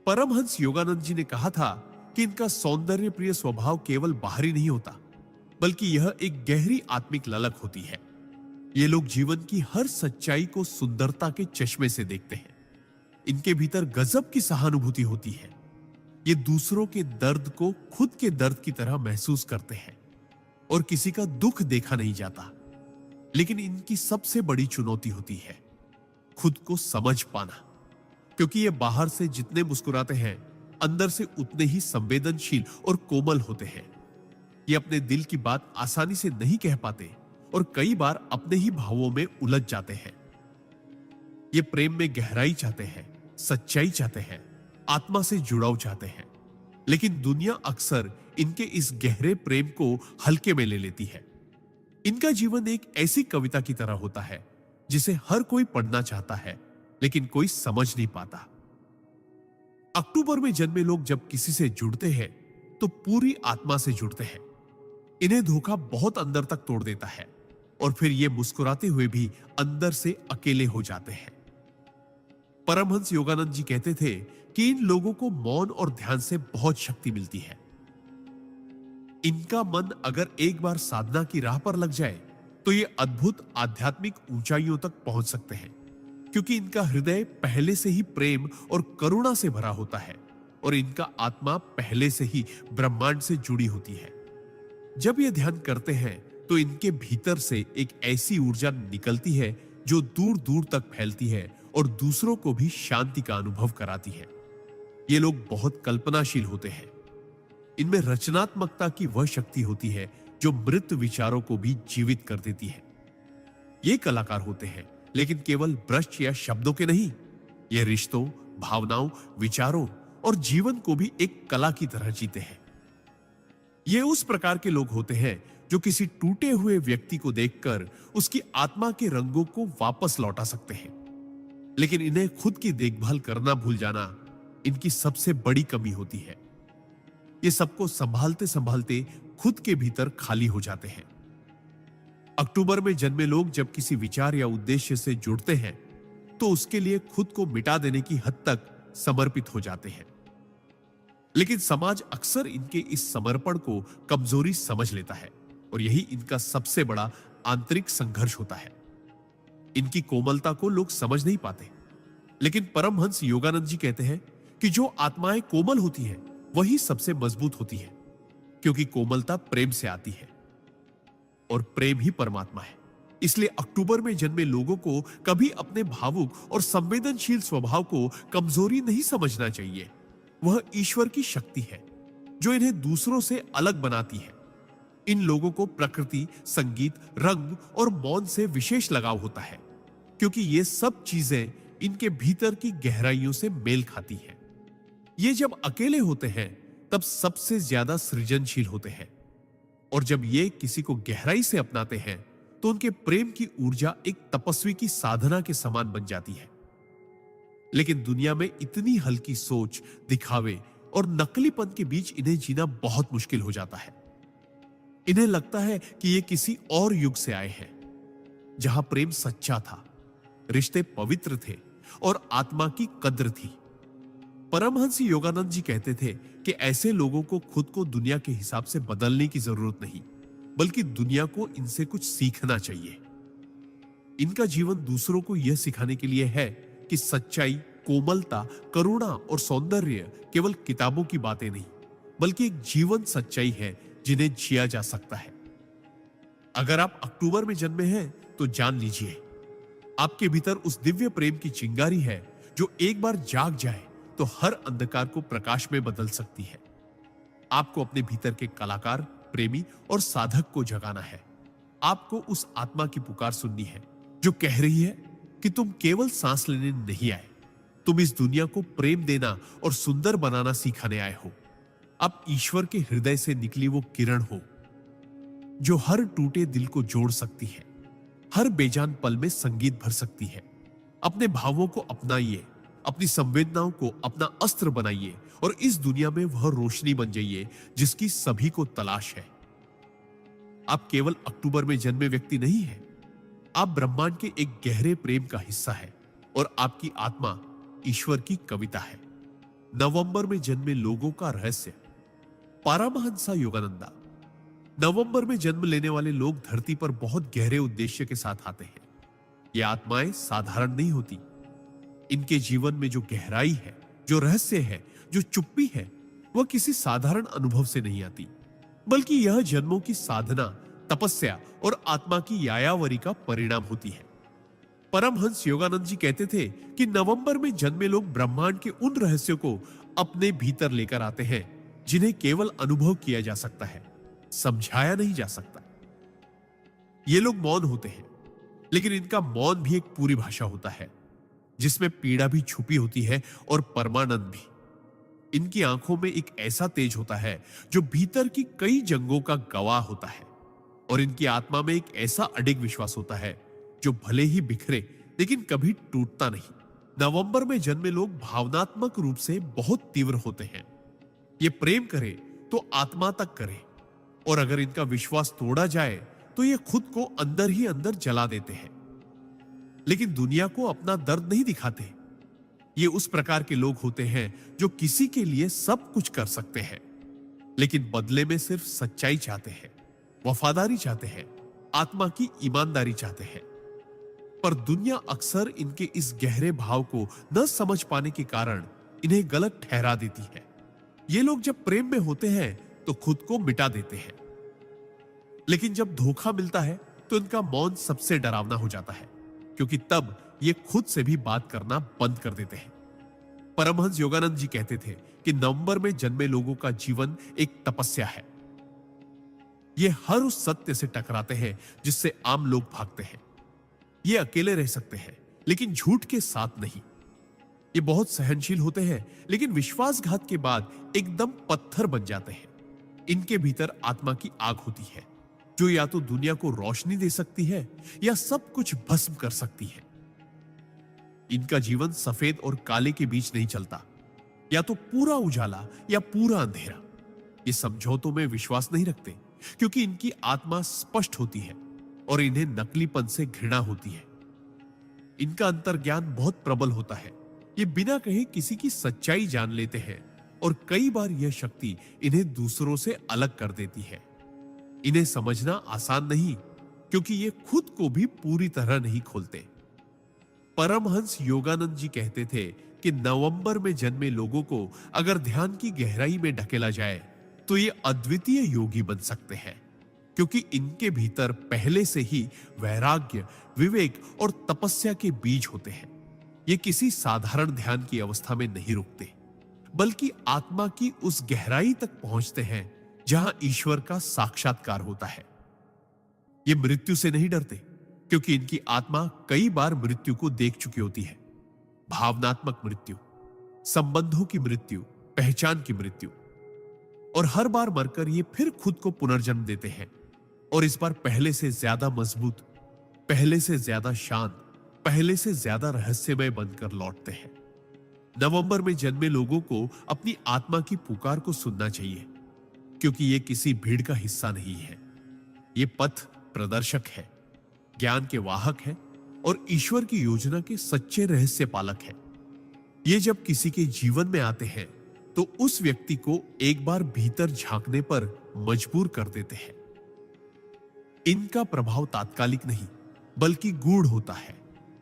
परमहंस योगानंद जी ने कहा था कि इनका सौंदर्य प्रिय स्वभाव केवल बाहरी नहीं होता, बल्कि यह एक गहरी आत्मिक ललक होती है। ये लोग जीवन की हर सच्चाई को सुंदरता के चश्मे से देखते हैं। इनके भीतर गजब की सहानुभूति होती है। ये दूसरों के दर्द को खुद के दर्द की तरह महसूस करते हैं और किसी का दुख देखा नहीं जाता। लेकिन इनकी सबसे बड़ी चुनौती होती है खुद को समझ पाना, क्योंकि ये बाहर से जितने मुस्कुराते हैं, अंदर से उतने ही संवेदनशील और कोमल होते हैं। ये अपने दिल की बात आसानी से नहीं कह पाते और कई बार अपने ही भावों में उलझ जाते हैं। ये प्रेम में गहराई चाहते हैं, सच्चाई चाहते हैं, आत्मा से जुड़ाव चाहते हैं, लेकिन दुनिया अक्सर इनके इस गहरे प्रेम को हल्के में ले लेती है। इनका जीवन एक ऐसी कविता की तरह होता है जिसे हर कोई पढ़ना चाहता है, लेकिन कोई समझ नहीं पाता। अक्टूबर में जन्मे लोग जब किसी से जुड़ते हैं तो पूरी आत्मा से जुड़ते हैं। इन्हें धोखा बहुत अंदर तक तोड़ देता है और फिर ये मुस्कुराते हुए भी अंदर से अकेले हो जाते हैं। परमहंस योगानंद जी कहते थे कि इन लोगों को मौन और ध्यान से बहुत शक्ति मिलती है। इनका मन अगर एक बार साधना की राह पर लग जाए तो ये अद्भुत आध्यात्मिक ऊंचाइयों तक पहुंच सकते हैं, क्योंकि इनका हृदय पहले से ही प्रेम और करुणा से भरा होता है और इनका आत्मा पहले से ही ब्रह्मांड से जुड़ी होती है। जब ये ध्यान करते हैं तो इनके भीतर से एक ऐसी ऊर्जा निकलती है जो दूर दूर तक फैलती है और दूसरों को भी शांति का अनुभव कराती है। ये लोग बहुत कल्पनाशील होते हैं। इनमें रचनात्मकता की वह शक्ति होती है जो मृत विचारों को भी जीवित कर देती है। ये कलाकार होते हैं, लेकिन केवल ब्रश या शब्दों के नहीं। ये रिश्तों, भावनाओं, विचारों और जीवन को भी एक कला की तरह जीते हैं। ये उस प्रकार के लोग होते हैं जो किसी टूटे हुए व्यक्ति को देखकर उसकी आत्मा के रंगों को वापस लौटा सकते हैं, लेकिन इन्हें खुद की देखभाल करना भूल जाना इनकी सबसे बड़ी कमी होती है। ये सबको संभालते संभालते खुद के भीतर खाली हो जाते हैं। अक्टूबर में जन्मे लोग जब किसी विचार या उद्देश्य से जुड़ते हैं तो उसके लिए खुद को मिटा देने की हद तक समर्पित हो जाते हैं, लेकिन समाज अक्सर इनके इस समर्पण को कमजोरी समझ लेता है और यही इनका सबसे बड़ा आंतरिक संघर्ष होता है। इनकी कोमलता को लोग समझ नहीं पाते, लेकिन परमहंस योगानंद जी कहते हैं कि जो आत्माएं कोमल होती हैं वही सबसे मजबूत होती है, क्योंकि कोमलता प्रेम से आती है और प्रेम ही परमात्मा है। इसलिए अक्टूबर में जन्मे लोगों को कभी अपने भावुक और संवेदनशील स्वभाव को कमजोरी नहीं समझना चाहिए। वह ईश्वर की शक्ति है जो इन्हें दूसरों से अलग बनाती है। इन लोगों को प्रकृति, संगीत, रंग और मौन से विशेष लगाव होता है, क्योंकि ये सब चीजें इनके भीतर की गहराइयों से मेल खाती हैं। ये जब अकेले होते हैं तब सबसे ज्यादा सृजनशील होते हैं, और जब ये किसी को गहराई से अपनाते हैं तो उनके प्रेम की ऊर्जा एक तपस्वी की साधना के समान बन जाती है। लेकिन दुनिया में इतनी हल्की सोच, दिखावे और नकलीपन के बीच इन्हें जीना बहुत मुश्किल हो जाता है। इन्हें लगता है कि ये किसी और युग से आए हैं, जहां प्रेम सच्चा था, रिश्ते पवित्र थे और आत्मा की कद्र थी। परमहंस योगानंद जी कहते थे कि ऐसे लोगों को खुद को दुनिया के हिसाब से बदलने की जरूरत नहीं, बल्कि दुनिया को इनसे कुछ सीखना चाहिए। इनका जीवन दूसरों को यह सिखाने के लिए है कि सच्चाई, कोमलता, करुणा और सौंदर्य केवल किताबों की बातें नहीं, बल्कि एक जीवन सच्चाई है जिन्हें जिया जा सकता है। अगर आप अक्टूबर में जन्मे हैं तो जान लीजिए, आपके भीतर उस दिव्य प्रेम की चिंगारी है जो एक बार जाग जाए तो हर अंधकार को प्रकाश में बदल सकती है। आपको अपने भीतर के कलाकार, प्रेमी और साधक को जगाना है। आपको उस आत्मा की पुकार सुननी है जो कह रही है कि तुम केवल सांस लेने नहीं आए, तुम इस दुनिया को प्रेम देना और सुंदर बनाना सिखाने आए हो। आप ईश्वर के हृदय से निकली वो किरण हो जो हर टूटे दिल को जोड़ सकती है, हर बेजान पल में संगीत भर सकती है। अपने भावों को अपनाइए, अपनी संवेदनाओं को अपना अस्त्र बनाइए और इस दुनिया में वह रोशनी बन जाइए जिसकी सभी को तलाश है। आप केवल अक्टूबर में जन्मे व्यक्ति नहीं हैं, आप ब्रह्मांड के एक गहरे प्रेम का हिस्सा है और आपकी आत्मा ईश्वर की कविता है। नवंबर में जन्मे लोगों का रहस्य। पारमहंसा योगानंदा। नवंबर में जन्म लेने वाले लोग धरती पर बहुत गहरे उद्देश्य के साथ आते हैं। ये आत्माएं साधारण नहीं होती। इनके जीवन में जो गहराई है, जो रहस्य है, जो चुप्पी है, वह किसी साधारण अनुभव से नहीं आती, बल्कि यह जन्मों की साधना, तपस्या और आत्मा की यायावरी का परिणाम होती है। परमहंस योगानंद जी कहते थे कि नवंबर में जन्मे लोग ब्रह्मांड के उन रहस्यों को अपने भीतर लेकर आते हैं जिन्हें केवल अनुभव किया जा सकता है, समझाया नहीं जा सकता। ये लोग मौन होते हैं, लेकिन इनका मौन भी एक पूरी भाषा होता है जिसमें पीड़ा भी छुपी होती है और परमानंद भी। इनकी आंखों में एक ऐसा तेज होता है जो भीतर की कई जंगों का गवाह होता है, और इनकी आत्मा में एक ऐसा अडिग विश्वास होता है जो भले ही बिखरे लेकिन कभी टूटता नहीं। नवंबर में जन्मे लोग भावनात्मक रूप से बहुत तीव्र होते हैं। ये प्रेम करे तो आत्मा तक करे, और अगर इनका विश्वास तोड़ा जाए तो ये खुद को अंदर ही अंदर जला देते हैं। लेकिन दुनिया को अपना दर्द नहीं दिखाते। ये उस प्रकार के लोग होते हैं जो किसी के लिए सब कुछ कर सकते हैं, लेकिन बदले में सिर्फ सच्चाई चाहते हैं, वफादारी चाहते हैं, आत्मा की ईमानदारी चाहते हैं। पर दुनिया अक्सर इनके इस गहरे भाव को न समझ पाने के कारण इन्हें गलत ठहरा देती है। ये लोग जब प्रेम में होते हैं तो खुद को मिटा देते हैं, लेकिन जब धोखा मिलता है तो इनका मौन सबसे डरावना हो जाता है, क्योंकि तब ये खुद से भी बात करना बंद कर देते हैं। परमहंस योगानंद जी कहते थे कि नवंबर में जन्मे लोगों का जीवन एक तपस्या है। ये हर उस सत्य से टकराते हैं जिससे आम लोग भागते हैं। ये अकेले रह सकते हैं, लेकिन झूठ के साथ नहीं। ये बहुत सहनशील होते हैं, लेकिन विश्वासघात के बाद एकदम पत्थर बन जाते हैं। इनके भीतर आत्मा की आग होती है जो या तो दुनिया को रोशनी दे सकती है या सब कुछ भस्म कर सकती है। इनका जीवन सफेद और काले के बीच नहीं चलता, या तो पूरा उजाला या पूरा अंधेरा। ये समझौतों में विश्वास नहीं रखते, क्योंकि इनकी आत्मा स्पष्ट होती है और इन्हें नकलीपन से घृणा होती है। इनका अंतर्ज्ञान बहुत प्रबल होता है। ये बिना कहे किसी की सच्चाई जान लेते हैं, और कई बार यह शक्ति इन्हें दूसरों से अलग कर देती है। इन्हें समझना आसान नहीं, क्योंकि ये खुद को भी पूरी तरह नहीं खोलते। परमहंस योगानंद जी कहते थे कि नवंबर में जन्मे लोगों को अगर ध्यान की गहराई में ढकेला जाए तो ये अद्वितीय योगी बन सकते हैं, क्योंकि इनके भीतर पहले से ही वैराग्य, विवेक और तपस्या के बीज होते हैं। ये किसी साधारण ध्यान की अवस्था में नहीं रुकते, बल्कि आत्मा की उस गहराई तक पहुंचते हैं जहां ईश्वर का साक्षात्कार होता है। ये मृत्यु से नहीं डरते, क्योंकि इनकी आत्मा कई बार मृत्यु को देख चुकी होती है। भावनात्मक मृत्यु, संबंधों की मृत्यु, पहचान की मृत्यु, और हर बार मरकर ये फिर खुद को पुनर्जन्म देते हैं, और इस बार पहले से ज्यादा मजबूत, पहले से ज्यादा शांत, पहले से ज्यादा रहस्यमय बनकर लौटते हैं। नवंबर में जन्मे लोगों को अपनी आत्मा की पुकार को सुनना चाहिए, क्योंकि ये किसी भीड़ का हिस्सा नहीं है। ये पथ प्रदर्शक है, ज्ञान के वाहक है, और ईश्वर की योजना के सच्चे रहस्य पालक है। ये जब किसी के जीवन में आते हैं तो उस व्यक्ति को एक बार भीतर झांकने पर मजबूर कर देते हैं। इनका प्रभाव तात्कालिक नहीं, बल्कि गूढ़ होता है।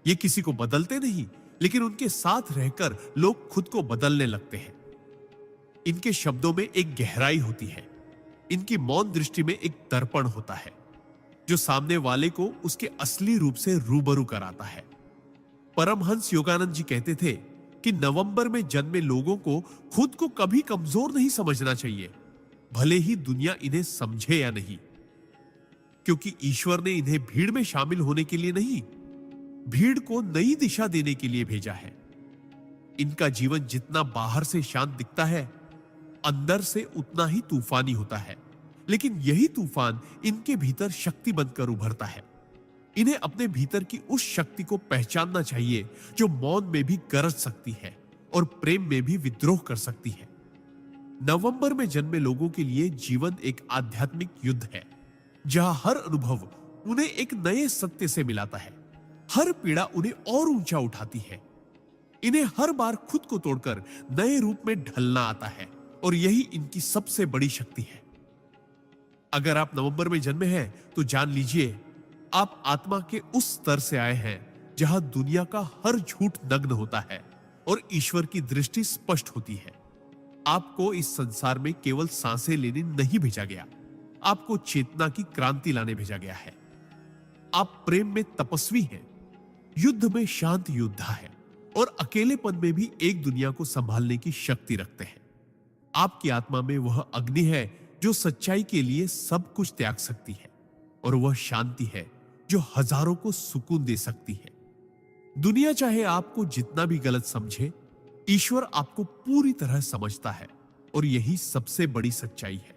ये किसी को बदलते नहीं, लेकिन उनके साथ रहकर लोग खुद को बदलने लगते हैं। इनके शब्दों में एक गहराई होती है। इनकी मौन दृष्टि में एक दर्पण होता है जो सामने वाले को उसके असली रूप से रूबरू कराता है। परमहंस योगानंद जी कहते थे कि नवंबर में जन्मे लोगों को खुद को कभी कमजोर नहीं समझना चाहिए, भले ही दुनिया इन्हें समझे या नहीं, क्योंकि ईश्वर ने इन्हें भीड़ में शामिल होने के लिए नहीं, भीड़ को नई दिशा देने के लिए भेजा है। इनका जीवन जितना बाहर से शांत दिखता है, अंदर से उतना ही तूफानी होता है, लेकिन यही तूफान इनके भीतर शक्ति बनकर उभरता है। इन्हें अपने भीतर की उस शक्ति को पहचानना चाहिए जो मौन में भी गरज सकती है और प्रेम में भी विद्रोह कर सकती है। नवंबर में जन्मे लोगों के लिए जीवन एक आध्यात्मिक युद्ध है, जहां हर अनुभव उन्हें एक नए सत्य से मिलाता है, हर पीड़ा उन्हें और ऊंचा उठाती है। इन्हें हर बार खुद को तोड़कर नए रूप में ढलना आता है, और यही इनकी सबसे बड़ी शक्ति है। अगर आप नवंबर में जन्मे हैं तो जान लीजिए, आप आत्मा के उस स्तर से आए हैं जहां दुनिया का हर झूठ नग्न होता है और ईश्वर की दृष्टि स्पष्ट होती है। आपको इस संसार में केवल सांसें लेने नहीं भेजा गया, आपको चेतना की क्रांति लाने भेजा गया है। आप प्रेम में तपस्वी हैं, युद्ध में शांत योद्धा है और अकेलेपन में भी एक दुनिया को संभालने की शक्ति रखते हैं। आपकी आत्मा में वह अग्नि है जो सच्चाई के लिए सब कुछ त्याग सकती है, और वह शांति है जो हजारों को सुकून दे सकती है। दुनिया चाहे आपको जितना भी गलत समझे, ईश्वर आपको पूरी तरह समझता है, और यही सबसे बड़ी सच्चाई है।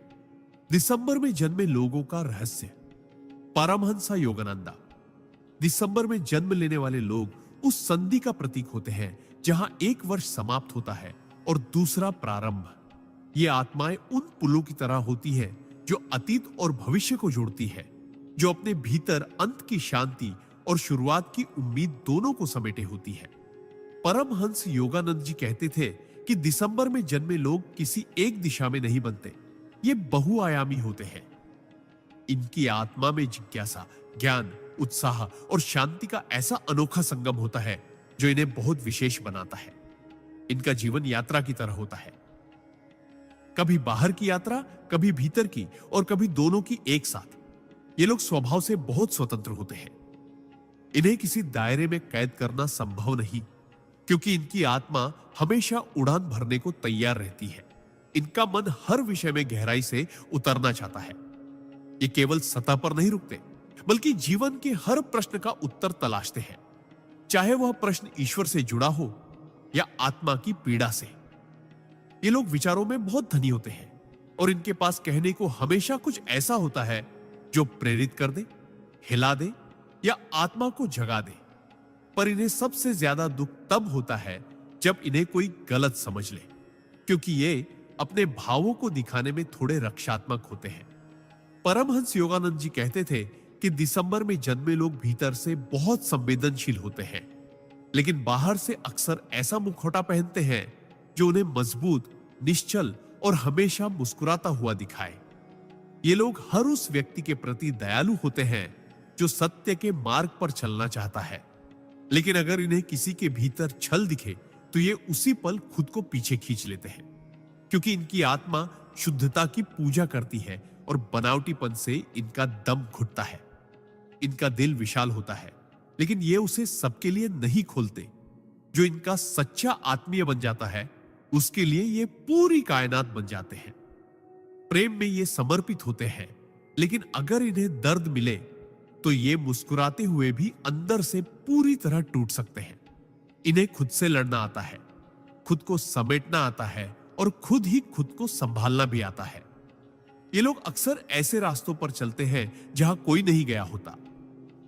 दिसंबर में जन्मे लोगों का रहस्य। परमहंस योगानंदा। दिसंबर में जन्म लेने वाले लोग उस संधि का प्रतीक होते हैं जहां एक वर्ष समाप्त होता है और दूसरा प्रारंभ। ये आत्माएं उन पुलों की तरह होती हैं जो अतीत और भविष्य को जोड़ती है, जो अपने भीतर अंत की शांति और शुरुआत की उम्मीद दोनों को समेटे होती है। परमहंस योगानंद जी कहते थे कि दिसंबर में जन्मे लोग किसी एक दिशा में नहीं बनते, ये बहुआयामी होते हैं। इनकी आत्मा में जिज्ञासा, ज्ञान, उत्साह और शांति का ऐसा अनोखा संगम होता है जो इन्हें बहुत विशेष बनाता है। इनका जीवन यात्रा की तरह होता है, कभी बाहर की यात्रा, कभी भीतर की, और कभी दोनों की एक साथ। ये लोग स्वभाव से बहुत स्वतंत्र होते हैं। इन्हें किसी दायरे में कैद करना संभव नहीं, क्योंकि इनकी आत्मा हमेशा उड़ान भरने को तैयार रहती है। इनका मन हर विषय में गहराई से उतरना चाहता है। ये केवल सतह पर नहीं रुकते, बल्कि जीवन के हर प्रश्न का उत्तर तलाशते हैं, चाहे वह प्रश्न ईश्वर से जुड़ा हो या आत्मा की पीड़ा से। ये लोग विचारों में बहुत धनी होते हैं, और इनके पास कहने को हमेशा कुछ ऐसा होता है जो प्रेरित कर दे, हिला दे या आत्मा को जगा दे। पर इन्हें सबसे ज्यादा दुख तब होता है जब इन्हें कोई गलत समझ ले, क्योंकि ये अपने भावों को दिखाने में थोड़े रक्षात्मक होते हैं। परमहंस योगानंद जी कहते थे कि दिसंबर में जन्मे लोग भीतर से बहुत संवेदनशील होते हैं, लेकिन बाहर से अक्सर ऐसा मुखौटा पहनते हैं जो उन्हें मजबूत, निश्चल और हमेशा मुस्कुराता हुआ दिखाए। ये लोग हर उस व्यक्ति के प्रति दयालु होते हैं जो सत्य के मार्ग पर चलना चाहता है, लेकिन अगर इन्हें किसी के भीतर छल दिखे तो ये उसी पल खुद को पीछे खींच लेते हैं, क्योंकि इनकी आत्मा शुद्धता की पूजा करती है और बनावटीपन से इनका दम घुटता है। इनका दिल विशाल होता है, लेकिन ये उसे सबके लिए नहीं खोलते। जो इनका सच्चा आत्मीय बन जाता है, उसके लिए ये पूरी कायनात बन जाते हैं। प्रेम में ये समर्पित होते हैं, लेकिन अगर इन्हें दर्द मिले तो ये मुस्कुराते हुए भी अंदर से पूरी तरह टूट सकते हैं। इन्हें खुद से लड़ना आता है, खुद को समेटना आता है, और खुद ही खुद को संभालना भी आता है। ये लोग अक्सर ऐसे रास्तों पर चलते हैं जहां कोई नहीं गया होता,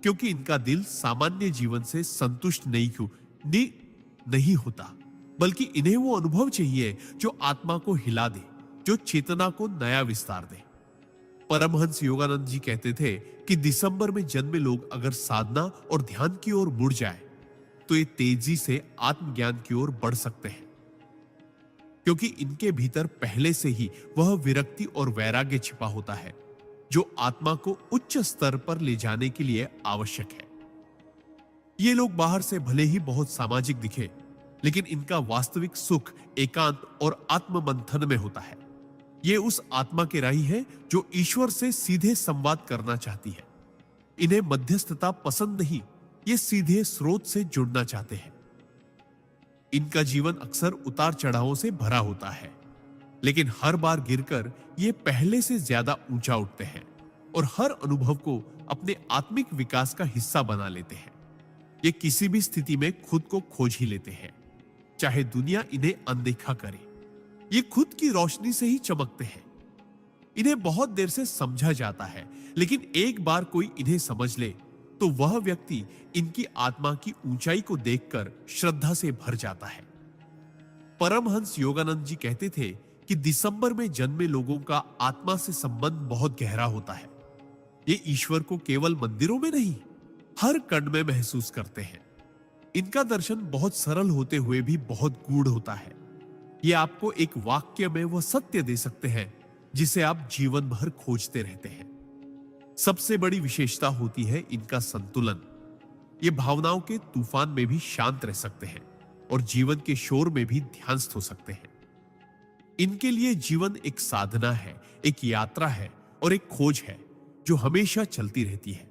क्योंकि इनका दिल सामान्य जीवन से संतुष्ट नहीं होता, बल्कि इन्हें वो अनुभव चाहिए जो आत्मा को हिला दे, जो चेतना को नया विस्तार दे। परमहंस योगानंद जी कहते थे कि दिसंबर में जन्मे लोग अगर साधना और ध्यान की ओर मुड़ जाए तो ये तेजी से आत्मज्ञान की ओर बढ़ सकते हैं, क्योंकि इनके भीतर पहले से ही वह विरक्ति और वैराग्य छिपा होता है जो आत्मा को उच्च स्तर पर ले जाने के लिए आवश्यक है। ये लोग बाहर से भले ही बहुत सामाजिक दिखे, लेकिन इनका वास्तविक सुख एकांत और आत्ममंथन में होता है। ये उस आत्मा के राही है जो ईश्वर से सीधे संवाद करना चाहती है। इन्हें मध्यस्थता पसंद नहीं, ये सीधे स्रोत से जुड़ना चाहते हैं। इनका जीवन अक्सर उतार चढ़ावों से भरा होता है, लेकिन हर बार गिरकर ये पहले से ज्यादा ऊंचा उठते हैं और हर अनुभव को अपने आत्मिक विकास का हिस्सा बना लेते हैं। ये किसी भी स्थिति में खुद को खोज ही लेते हैं, चाहे दुनिया इन्हें अनदेखा करे। ये खुद की रोशनी से ही चमकते हैं। इन्हें बहुत देर से समझा जाता है, लेकिन एक बार कोई इन्हें समझ ले तो वह व्यक्ति इनकी आत्मा की ऊंचाई को देखकर श्रद्धा से भर जाता है। परमहंस योगानंद जी कहते थे कि दिसंबर में जन्मे लोगों का आत्मा से संबंध बहुत गहरा होता है। ये ईश्वर को केवल मंदिरों में नहीं, हर कण में महसूस करते हैं। इनका दर्शन बहुत सरल होते हुए भी बहुत गूढ़ होता है। ये आपको एक वाक्य में वह सत्य दे सकते हैं जिसे आप जीवन भर खोजते रहते हैं। सबसे बड़ी विशेषता होती है इनका संतुलन। ये भावनाओं के तूफान में भी शांत रह सकते हैं और जीवन के शोर में भी ध्यानस्थ हो सकते हैं। इनके लिए जीवन एक साधना है, एक यात्रा है और एक खोज है जो हमेशा चलती रहती है,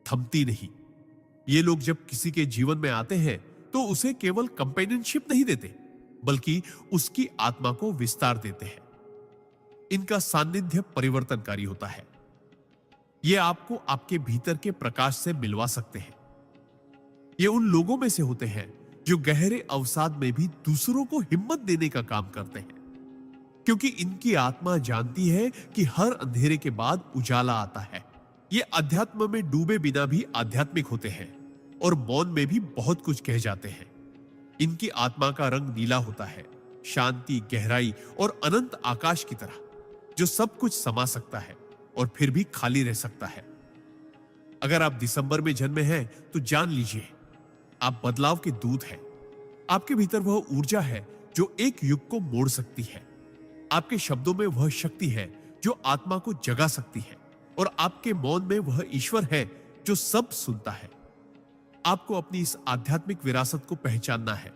थमती नहीं। ये लोग जब किसी के जीवन में आते हैं तो उसे केवल कंपेनियनशिप नहीं देते, बल्कि उसकी आत्मा को विस्तार देते हैं। इनका सानिध्य परिवर्तनकारी होता है। ये आपको आपके भीतर के प्रकाश से मिलवा सकते हैं। ये उन लोगों में से होते हैं जो गहरे अवसाद में भी दूसरों को हिम्मत देने का काम करते हैं, क्योंकि इनकी आत्मा जानती है कि हर अंधेरे के बाद उजाला आता है। ये अध्यात्म में डूबे बिना भी आध्यात्मिक होते हैं और मौन में भी बहुत कुछ कह जाते हैं। इनकी आत्मा का रंग नीला होता है, शांति, गहराई और अनंत आकाश की तरह, जो सब कुछ समा सकता है और फिर भी खाली रह सकता है। अगर आप दिसंबर में जन्मे हैं तो जान लीजिए, आप बदलाव के दूत हैं। आपके भीतर वह ऊर्जा है जो एक युग को मोड़ सकती है। आपके शब्दों में वह शक्ति है जो आत्मा को जगा सकती है, और आपके मौन में वह ईश्वर है जो सब सुनता है। आपको अपनी इस आध्यात्मिक विरासत को पहचानना है,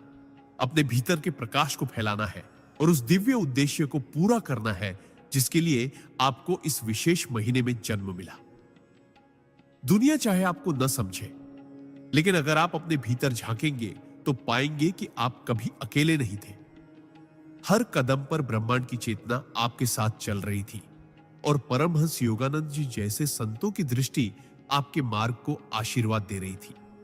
अपने भीतर के प्रकाश को फैलाना है और उस दिव्य उद्देश्य को पूरा करना है जिसके लिए आपको इस विशेष महीने में जन्म मिला। दुनिया चाहे आपको न समझे, लेकिन अगर आप अपने भीतर झांकेंगे तो पाएंगे कि आप कभी अकेले नहीं थे। हर कदम पर ब्रह्मांड की चेतना आपके साथ चल रही थी, और परमहंस योगानंद जी जैसे संतों की दृष्टि आपके मार्ग को आशीर्वाद दे रही थी।